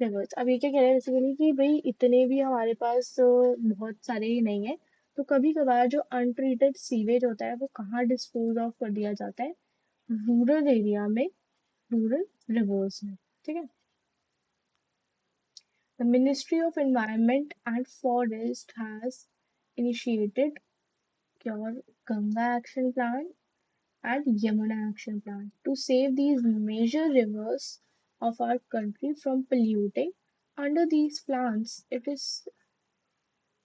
rivers. अब ये क्या कह रहे हैं basically कि भाई इतने भी हमारे पास बहुत सारे ही नहीं है, तो कभी कभार जो अनट्रीटेड सीवेज होता है वो कहाँ डिस्पोज ऑफ कर दिया जाता है? रूरल एरिया में, रूरल रिवर्स में। ठीक है। The Ministry of Environment and Forest has initiated your Ganga Action Plan and Yamuna Action Plan to save these major rivers of our country from polluting. Under these plans, it is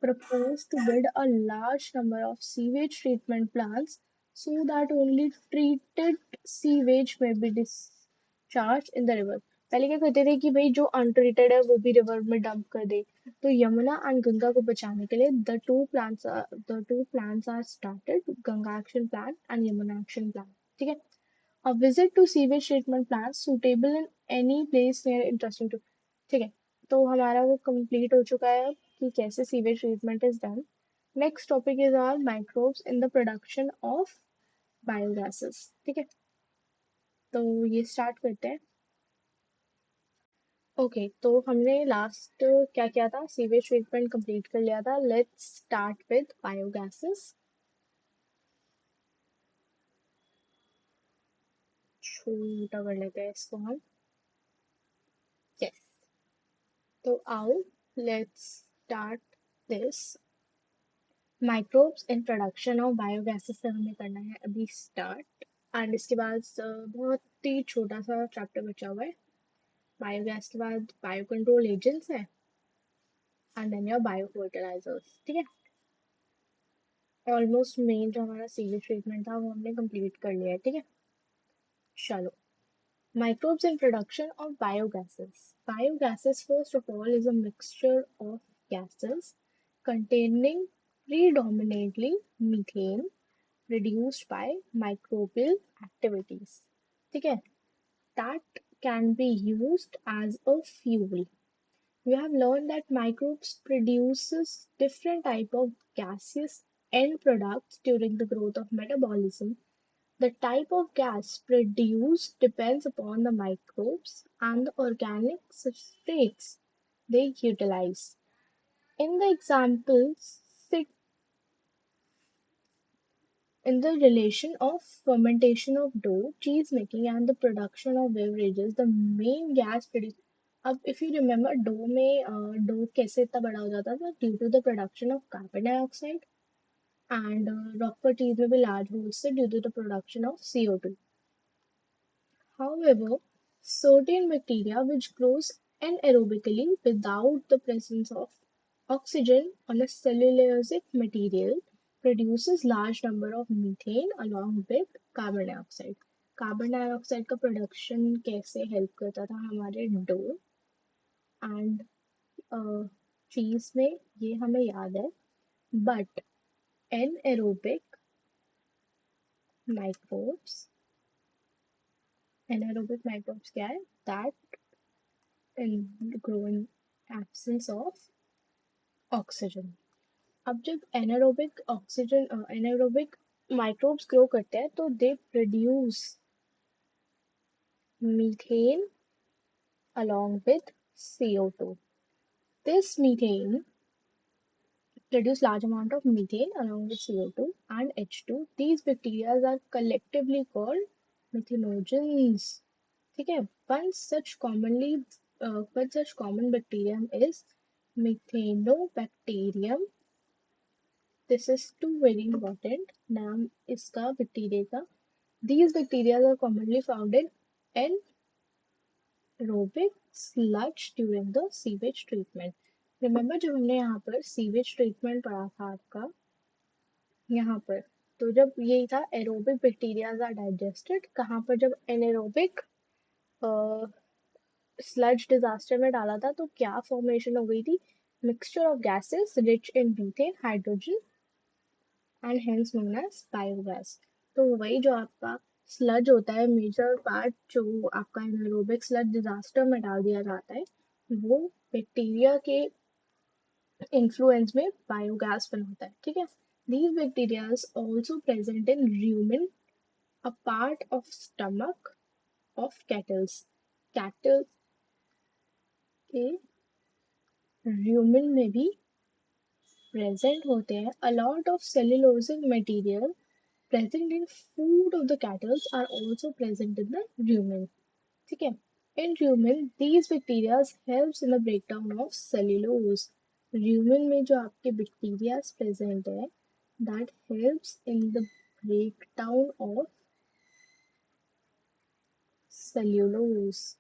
proposed to build a large number of sewage treatment plants so that only treated sewage may be discharged in the river. पहले क्या करते थे कि भाई जो untreated है वो भी रिवर में डंप कर दे, तो यमुना एंड गंगा को बचाने के लिए the two plans are started, Ganga action plan and Yamuna action plan. ठीक है। A visit to sewage treatment plants suitable in any place near interesting to, ठीक है, तो हमारा वो कंप्लीट हो चुका है अब कि कैसे sewage treatment is done. Next topic is are microbes in the production of biogases. ठीक है, तो ये स्टार्ट करते हैं. ओके, तो हमने लास्ट क्या किया था, सीवेज ट्रीटमेंट कंप्लीट कर लिया था. Let's start with biogases. छोटा कर लेते हैं इसको हम. यस, तो आओ let's start this. Microbes in production of biogases से हमें करना है अभी स्टार्ट. एंड इसके बाद बहुत ही छोटा सा चैप्टर बचा हुआ है. बायोगैस के बाद बायो कंट्रोल एजेंट्स है and then your bio fertilisers. ठीक है, ऑलमोस्ट मेन जो हमारा सीवेज ट्रीटमेंट था वो हमने कंप्लीट कर लिया है. ठीक है, चलो. Microbes in production of biogases. Biogases, first of all, is a mixture of gases containing predominantly methane produced by microbial activities. ठीक है, that can be used as a fuel. We have learned that microbes produces different type of gaseous end products during the growth of metabolism. The type of gas produced depends upon the microbes and the organic substrates they utilize. In the examples, in the relation of fermentation of dough, cheese making, and the production of beverages, the main gas produced. अब if you remember, dough में dough कैसे इतना बड़ा हो जाता था due to the production of carbon dioxide and Roquefort cheese में भी लार्ज होल्स से due to the production of CO2. However, certain bacteria which grows anaerobically without the presence of oxygen on a cellulosic material produces large number of methane along with carbon dioxide. Carbon dioxide का production कैसे help करता था हमारे dough and चीज में, ये हमें याद है. But anaerobic microbes, anaerobic microbes क्या है, that grow in absence of oxygen. अब जब एनारोबिक माइक्रोब्स ग्रो करते हैं तो they produce methane along with CO2. This methane produce large amount of methane along with CO2 and H2. These bacteria are collectively called methanogens. ठीक है, one such common bacterium is methanobacterium. This is too very important. नाम इसका bacteria का. These bacteria are commonly found in anaerobic sludge during the sewage treatment. Remember जब हमने यहाँ पर sewage treatment पढ़ा था आपका यहाँ पर, तो जब ये था एरोबिक बैक्टीरिया आर डाइजेस्टेड, कहाँ पर जब एनारोबिक स्लज डिजास्टर में डाला था तो क्या फॉर्मेशन हो गई थी, mixture of gases rich in methane, hydrogen and hence known as biogas. तो वही जो आपका स्लज होता है, मेजर पार्ट जो आपका एनारोबिक स्लज डिजास्टर में डाल दिया जाता है, वो बैक्टीरिया के इन्फ्लुएंस में बायोगैस बनाता है. ठीक है, these bacteria is also present in rumen, a part of stomach of cattle. Cattle के rumen में भी present होते हैं. A lot of cellulosic material present in food of the cattle are also present in the rumen. ठीक है, in rumen these bacteria helps in the breakdown of cellulose. rumen में जो आपके bacteria present है, that helps in the breakdown of cellulose.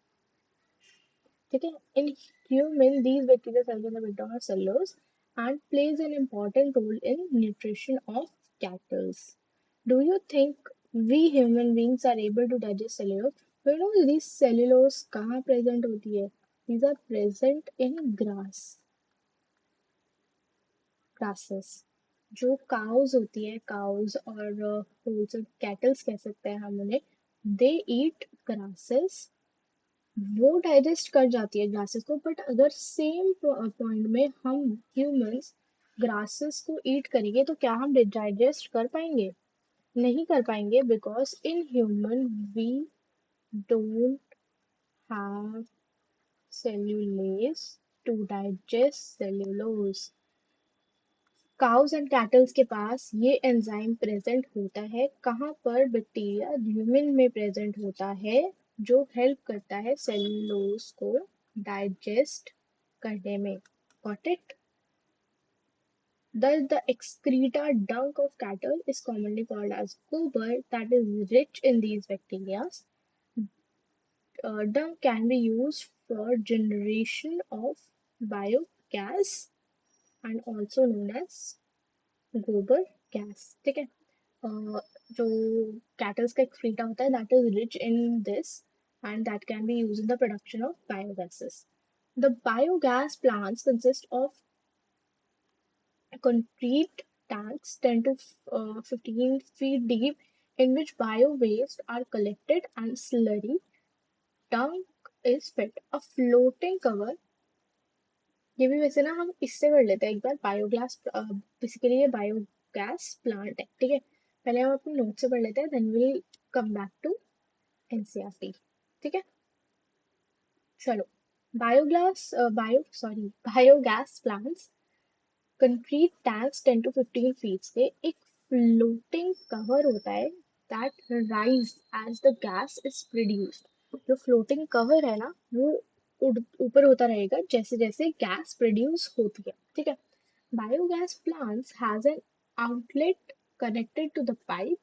ठीक है, in human these bacteria help in the breakdown of cellulose and plays an important role in nutrition of cattle. Do you think we human beings are able to digest cellulose? You know these cellulose कहाँ present होती है? These are present in grasses. जो cows होती है, cows और kettles कह सकते हैं हम उन्हें, दे ईट ग्रासेस, वो डाइजेस्ट कर जाती है ग्रासेस को, बट अगर सेम पॉइंट में हम ह्यूमंस ग्रासेस को ईट करेंगे तो क्या हम डाइजेस्ट कर पाएंगे? नहीं कर पाएंगे, because in human we don't have cellulase to digest cellulose. Cows and cattles के पास ये एंजाइम प्रेजेंट होता है, कहाँ पर? बैक्टीरिया ल्यूमिन में प्रेजेंट होता है, जो हेल्प करता है सेलुलोज को डाइजेस्ट करने में. Got it? Thus, the excreta dung of cattle is commonly called as gobar, that is rich in these bacteria. Dung can be used for generation of biogas and also known as गोबर gas. ठीक है. जो kettles का excreta होता है that is rich in this and that can be used in the production of biogases. The biogas plants consist of concrete tanks 10 to 15 feet deep in which bio waste are collected and slurry dung is fed. A floating cover. ये भी वैसे ना हम इससे कर लेते हैं एक बार. बायोगैस बेसिकली ये बायोगैस प्लांट है. ठीक है, पहले हम अपने नोट से पढ़ लेते हैं, then will come back to NCERT. ठीक है, चलो. Biogas biogas plants concrete tanks 10 to 15 feet के एक फ्लोटिंग कवर होता है that rise as the gas is produced. जो फ्लोटिंग कवर है ना वो ऊपर होता रहेगा जैसे जैसे गैस प्रोड्यूस होती है. ठीक है. Biogas plants has an outlet connected to the pipe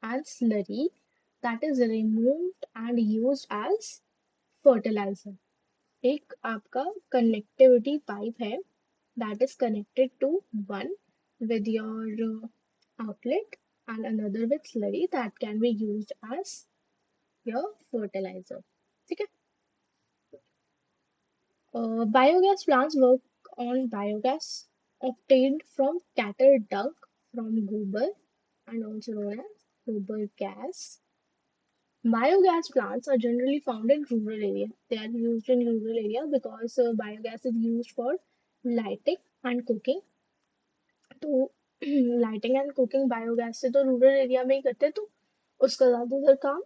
and slurry that is removed and used as fertilizer. एक आपका connectivity pipe है that is connected to one with your outlet and another with slurry that can be used as your fertilizer. ठीक है. Biogas plants work on biogas obtained from cattle dung from gobar and also known as gobar gas. Biogas plants are generally found in rural area. They are used in rural area because biogas is used for lighting and cooking. तो lighting and cooking biogas से तो rural area में ही करते हैं, तो उसका ज्यादातर काम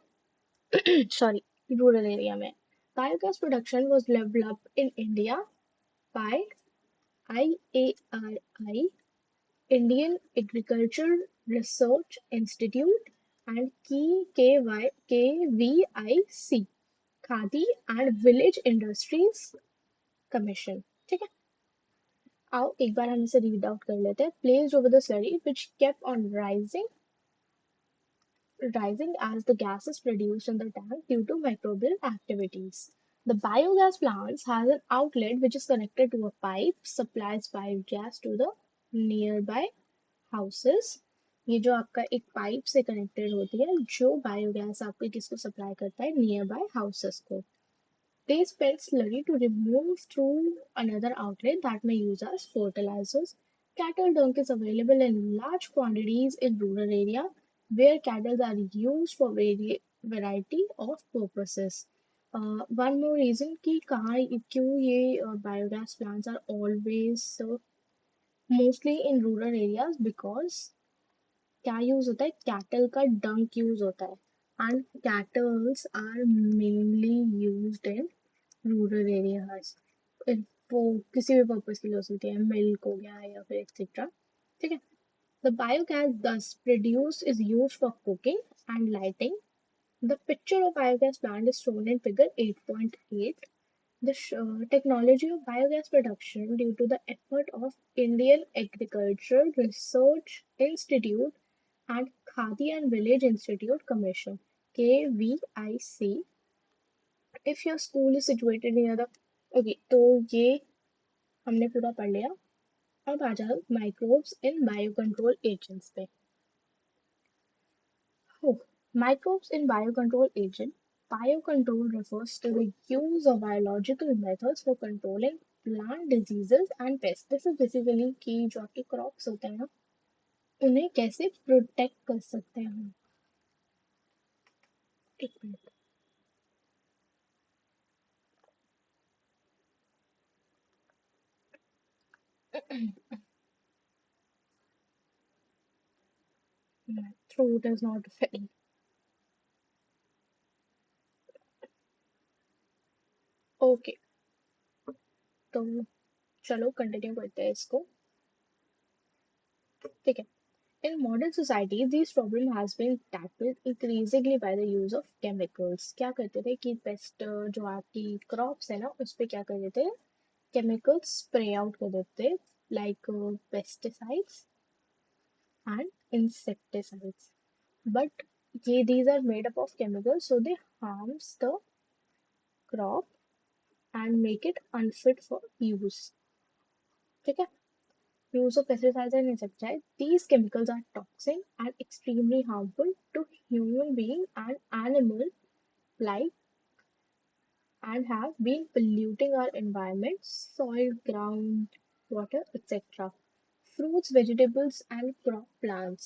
सॉरी रूरल एरिया में. Biogas production was developed in India by IARI, Indian Agricultural Research Institute, and KVIC, Khadi and Village Industries Commission. ठीक है. आओ एक बार हम इसे रीड आउट कर लेते हैं. Placed over the slurry which kept on rising as the gas is produced in the tank due to microbial activities. The biogas plant has an outlet which is connected to a pipe, supplies biogas to the nearby houses. ये जो आपका एक pipe से connected होती है जो biogas आपके किसको सप्लाई करता है? नियर बाय हाउसेस को. They spend slurry to remove through another outlet that may use as fertilizers. Cattle dung is available in large quantities in rural area where cattle are used for variety of purposes. One more reason कि कहाँ क्यों ये biogas plants are always mostly in rural areas because क्या use होता है? Cattle का dung use होता है and cattles are mainly used in rural areas. वो किसी भी पर्पज के लिए हो सकती है, मिल्क हो गया या फिर एक्सेट्रा. ठीक है. The biogas thus produced is used for cooking and lighting. The picture of biogas plant is shown in figure 8.8. The technology of biogas production due to the effort of Indian Agricultural Research Institute and Khadi and Village Institute Commission KVIC. If your school is situated near the okay, तो ये हमने पूरा पढ़ लिया. अब आ जाओ microbes in biocontrol agents पे. Oh, microbes in biocontrol agent. Biocontrol refers to the use of biological methods for controlling plant diseases and pests. This is basically कि जो आपके क्रॉप्स होते हैं ना उन्हें कैसे प्रोटेक्ट कर सकते हैं हम. एक minute. My throat is not very। Okay, तो चलो कंटिन्यू करते हैं इसको। ठीक है। In modern society, this problem has been tackled increasingly by the use of chemicals। क्या करते थे कि पेस्ट जो आपकी क्रॉप्स है ना उस पे क्या कर देते हैं, केमिकल्स स्प्रे आउट कर देते हैं, like pesticides and insecticides, but these are made up of chemicals, so they harms the crop and make it unfit for use। ठीक है। Use of pesticides and insecticides, these chemicals are toxic and extremely harmful to human being and animal life, and have been polluting our environment, soil, ground, water, etc. Fruits, vegetables, and crop plants.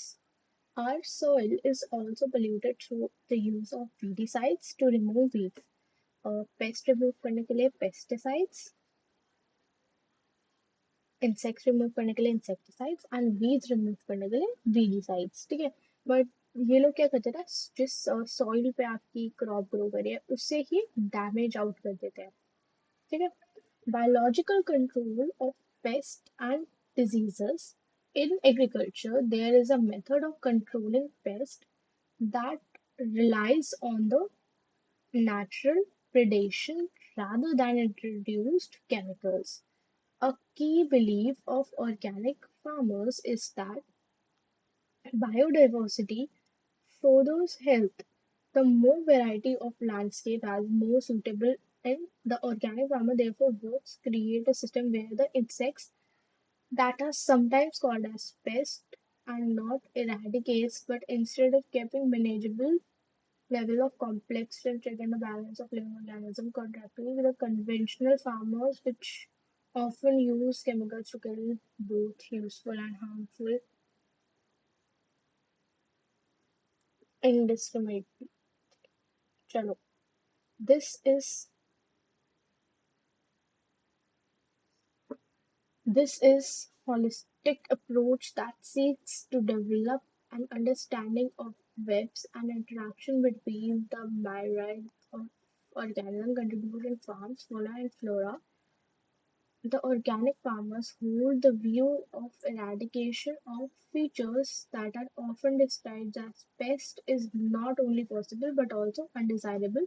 Our soil is also polluted through the use of weedicides to remove weeds। Paste remove करने के लिए pesticides, insects remove करने के लिए insecticides and weeds remove करने के लिए weedicides. ठीक है। बट ये लोग क्या करते हैं, जिस सॉइल पे आपकी क्रॉप ग्रो करी है उससे ही डैमेज आउट कर देते हैं। ठीक है। Biological control of pests and diseases. In agriculture, there is a method of controlling pests that relies on the natural predation rather than introduced chemicals. A key belief of organic farmers is that biodiversity furthers health. The more variety of landscape as more suitable, and the organic farmer therefore works create a system where the insects that are sometimes called as pests and not eradicates, but instead of keeping manageable level of complexity and check and the balance of living organism contracting with the conventional farmers, which often use chemicals to kill both useful and harmful indiscriminately। चलो, this is this is holistic approach that seeks to develop an understanding of webs and interaction between the myriad of organisms contributing farms, fauna and flora। The organic farmers hold the view of eradication of features that are often described as pest is not only possible but also undesirable,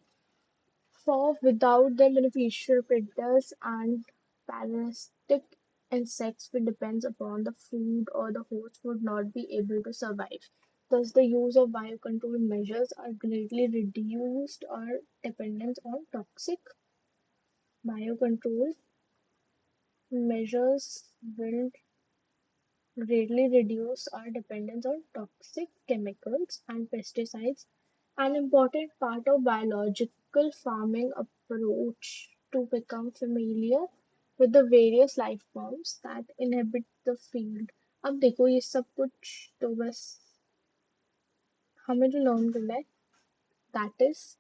for without them beneficial predators and parasitic insects which depends upon the food or the host would not be able to survive. Thus, the use of biocontrol measures are greatly reduced our dependence on toxic biocontrol measures will greatly reduce our dependence on toxic chemicals and pesticides, an important part of biological farming approach to become familiar with the various life forms that inhabit the field। अब देखो ये सब कुछ तो बस हमें जो learn करना है, that is,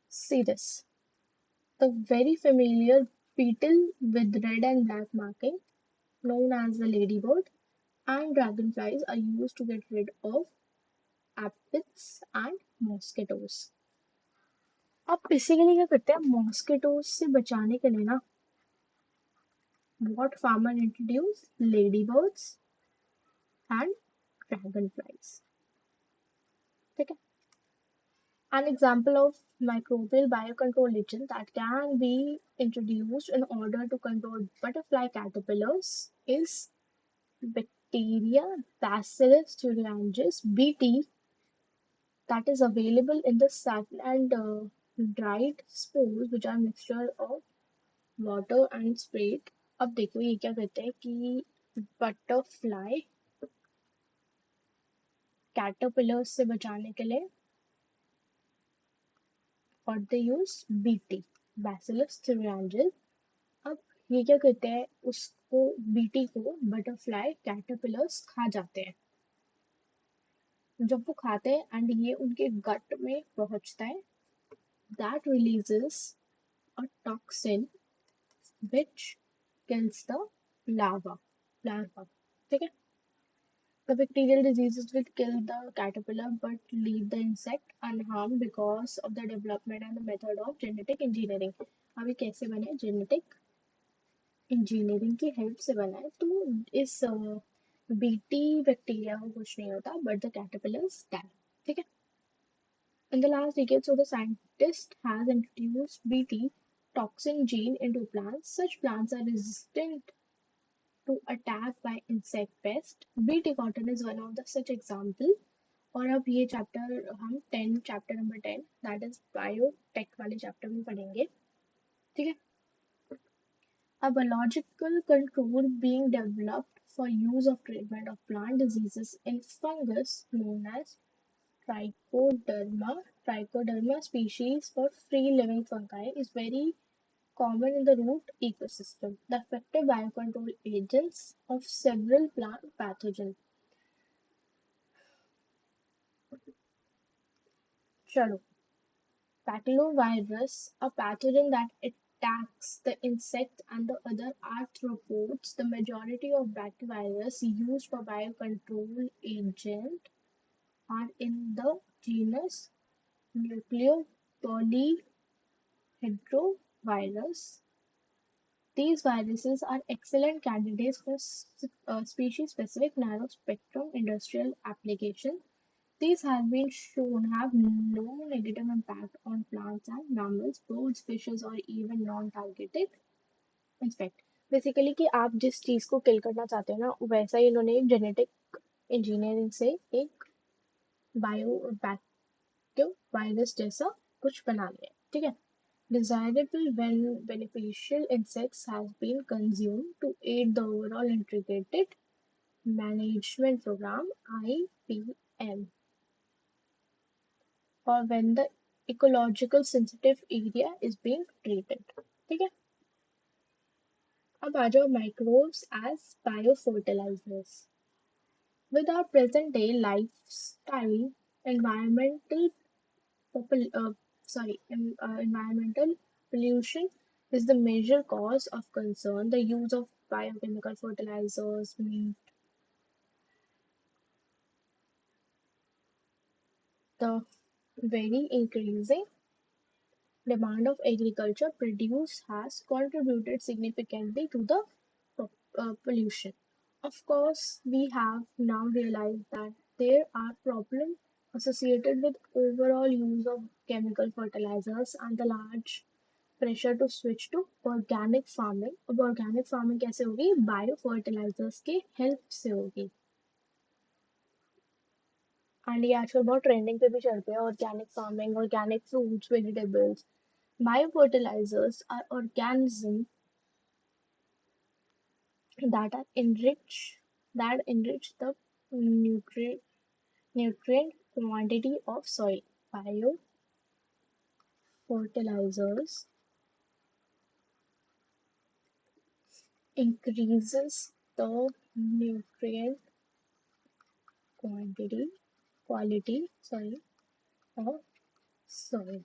see this, the very familiar beetle with red and black marking known as the ladybird and dragonflies are used to get rid of aphids and mosquitoes। अब बेसिकली क्या करते हैं, मॉस्किटोज से बचाने के लिए ना, what farmer introduce ladybirds and dragonflies। ठीक है। An example of microbial biocontrol agent that can be introduced in order to control butterfly caterpillars is bacteria Bacillus thuringiensis (BT) that is available in the satin and dried spores which are mixture of water and sprayed। अब देखो ये क्या करते हैं कि butterfly caterpillars से बचाने के लिए और दे यूज बीटी बैसिलस thuringiensis। अब ये क्या करते हैं, उसको, बीटी को बटरफ्लाई कैटरपिलर्स खा जाते हैं। जब वो खाते हैं एंड ये उनके गट में पहुंचता है, that releases a toxin which kills the larva. ठीक है? The bacterial diseases will kill the caterpillar but leave the insect unharmed because of the development and the method of genetic engineering. अब ये कैसे बना है? जेनेटिक इंजीनियरिंग की help से बना है, तो इस बीटी बैक्टीरिया को कुछ नहीं होता बट द कैटरपिलर्स डाई. ठीक है? In the last decade, so the scientist has introduced BT toxin gene into plants. Such plants are resistant to attack by insect pest. BT cotton is one of the such example. और अब ये chapter हम chapter number 10 that is biotech वाले chapter में पढ़ेंगे. ठीक है? A biological control being developed for use of treatment of plant diseases in fungus known as Trichoderma species for free-living fungi is very common in the root ecosystem. The effective biocontrol agents of several plant pathogens. चलो, Papilovirus, a pathogen that attacks the insect and the other arthropods. The majority of bacterivirus used for biocontrol agent are in the genus Nucleopolyhedrovirus. These viruses are excellent candidates for species-specific narrow-spectrum industrial applications. These have been shown have no negative impact on plants and mammals, birds, fishes or even non-targeted insect. Basically कि आप जिस चीज को किल करना चाहते हो ना, वैसा ही इन्होंने एक जेनेटिक इंजीनियरिंग से एक बायो बैक्टीरियो वायरस जैसा कुछ बना लिया है. ठीक है? Desirable when beneficial insects has been consumed to aid the overall integrated management program IPM, or when the ecological sensitive area is being treated. ठीक है? अब आ जाओ microbes as biofertilizers. With our present day lifestyle, environmental popul- uh, environmental pollution is the major cause of concern. The use of biochemical fertilizers meet the very increasing demand of agriculture produce has contributed significantly to the pollution. Of course, we have now realized that there are problems associated with overall use of chemical fertilizers and the large pressure to switch to organic farming. अब organic farming कैसे होगी? Bio fertilisers के help से होगी. And ये आजकल बहुत trending पे भी चलते हैं, organic farming, organic fruits, vegetables. Bio fertilisers are organism that are enrich the nutrient nutrient quantity of soil. Bio fertilizers increases the nutrient quantity quality of soil.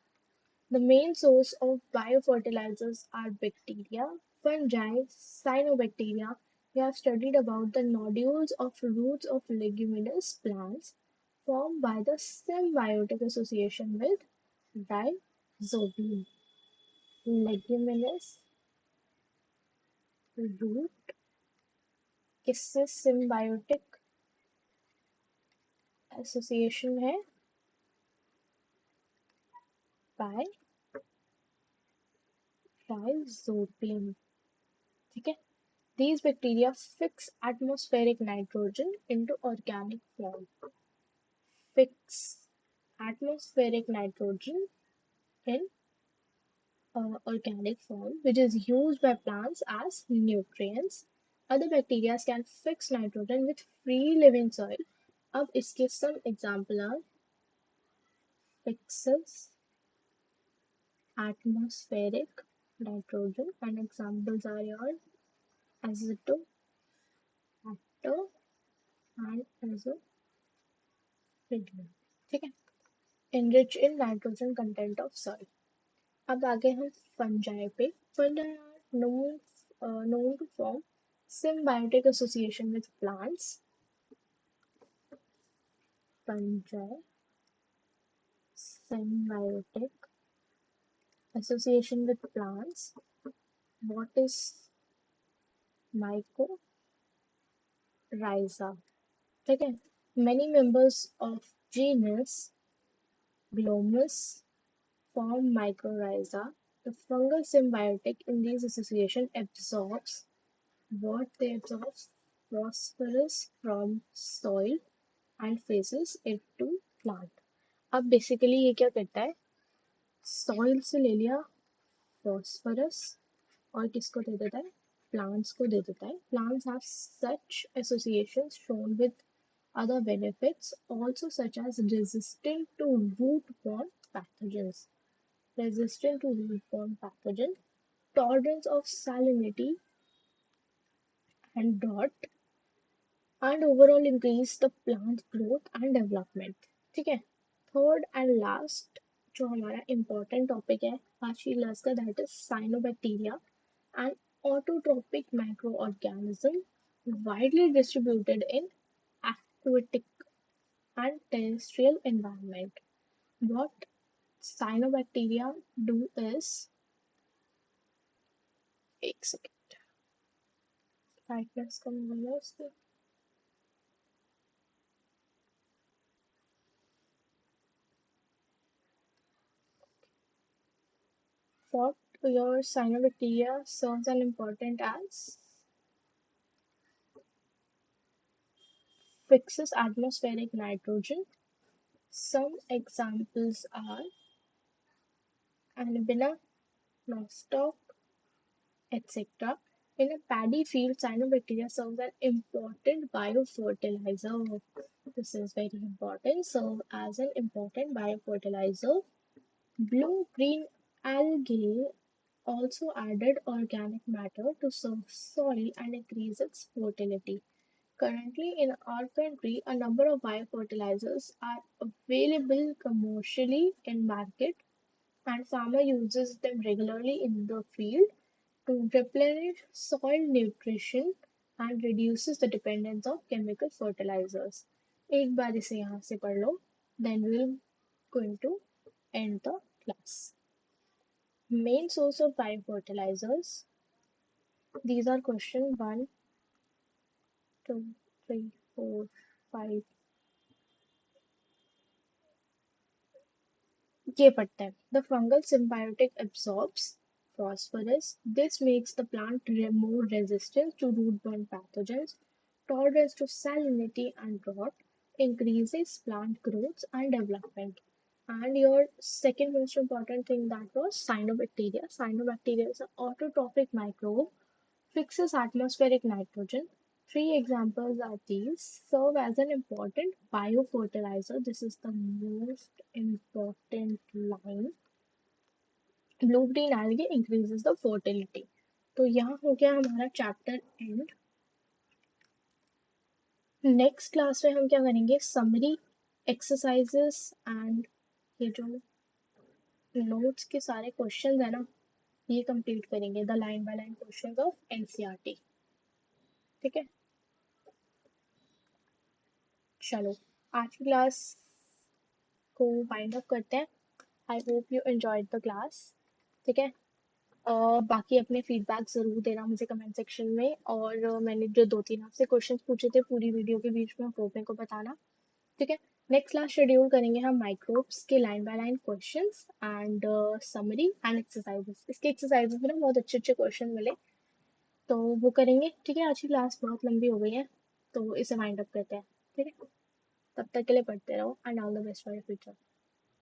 The main source of biofertilizers are bacteria, fungi, cyanobacteria. We have studied about the nodules of roots of leguminous plants formed by the symbiotic association with rhizobium. Leguminous root किससे symbiotic association है? By rhizobium. ठीक है? These bacteria fix atmospheric nitrogen into organic form. Fix atmospheric nitrogen in organic form, which is used by plants as nutrients. Other bacteria can fix nitrogen with free living soil. अब इसके some example are fixes atmospheric nitrogen, and examples are your azotobacter and ठीक है, enrich in nitrogen content of soil. अब आगे हम fungi पे. Fungi are known to form symbiotic association with plants. Fungi symbiotic association with plants. What is mycorrhiza? ठीक है, many members of genus Glomus form mycorrhiza. The fungal symbiotic in these association absorbs what they absorb phosphorus from soil and faces it to plant. अब basically ये क्या करता है, soil से ले लिया फॉस्फोरस और किसको दे देता है, प्लांट्स को दे देता है. Plants have such associations shown with other benefits also such as resistant to root-borne pathogens, resistant to root-borne pathogen, tolerance of salinity and drought, and overall increase the plant growth and development. ठीक है, third and last जो हमारा important topic है आज की class का, that is cyanobacteria and autotrophic micro organism widely distributed in aquatic and terrestrial environment. What cyanobacteria do is, एक second, brightness कम हो गया उसकी. What your cyanobacteria serves an important as fixes atmospheric nitrogen. Some examples are anabina, nostoc, etc. In a paddy field, cyanobacteria serves an important biofertilizer. This is very important. Serve as an important biofertilizer. Blue-green algae also added organic matter to soil and increase its fertility. Currently, in our country, a number of biofertilizers are available commercially in market, and farmer uses them regularly in the field to replenish soil nutrition and reduces the dependence of chemical fertilizers. एक बार इसे यहाँ से पढ़ लो, then we'll going to end the class. Main source of biofertilizers. These are question 1, 2, 3, 4, 5. ये पढ़ते हैं. The fungal symbiotic absorbs phosphorus. This makes the plant more resistant to root-borne pathogens. Tolerance to salinity and drought increases plant growth and development. And your second most important thing, that was cyanobacteria. Cyanobacteria is an autotrophic microbe, fixes atmospheric nitrogen. Three examples are these. Serve as an important biofertilizer. This is the most important line. Blue green algae increases the fertility. तो यहाँ हो गया हमारा chapter and. Next class में हम क्या करेंगे, summary, exercises and ये जो नोट्स के सारे क्वेश्चंस है ना, ये कंप्लीट करेंगे. The line by line questions of NCERT. ठीक है, चलो आज की क्लास को वाइंड अप करते हैं. I hope you enjoyed the class. ठीक है, बाकी अपने फीडबैक ज़रूर देना मुझे कमेंट सेक्शन में, और मैंने जो 2-3 आपसे क्वेश्चंस पूछे थे पूरी वीडियो के बीच में वो मेरे को बताना. ठीक है, नेक्स्ट क्लास शेड्यूल करेंगे हम माइक्रोब्स के line by line questions and summary and exercises. इसके एक्सरसाइजेस में ना बहुत अच्छे अच्छे क्वेश्चन मिले, तो वो करेंगे. ठीक है, आज की क्लास बहुत लंबी हो गई है, तो इसे वाइंड अप करते हैं. ठीक है, तब तक के लिए पढ़ते रहो and all the best for your future.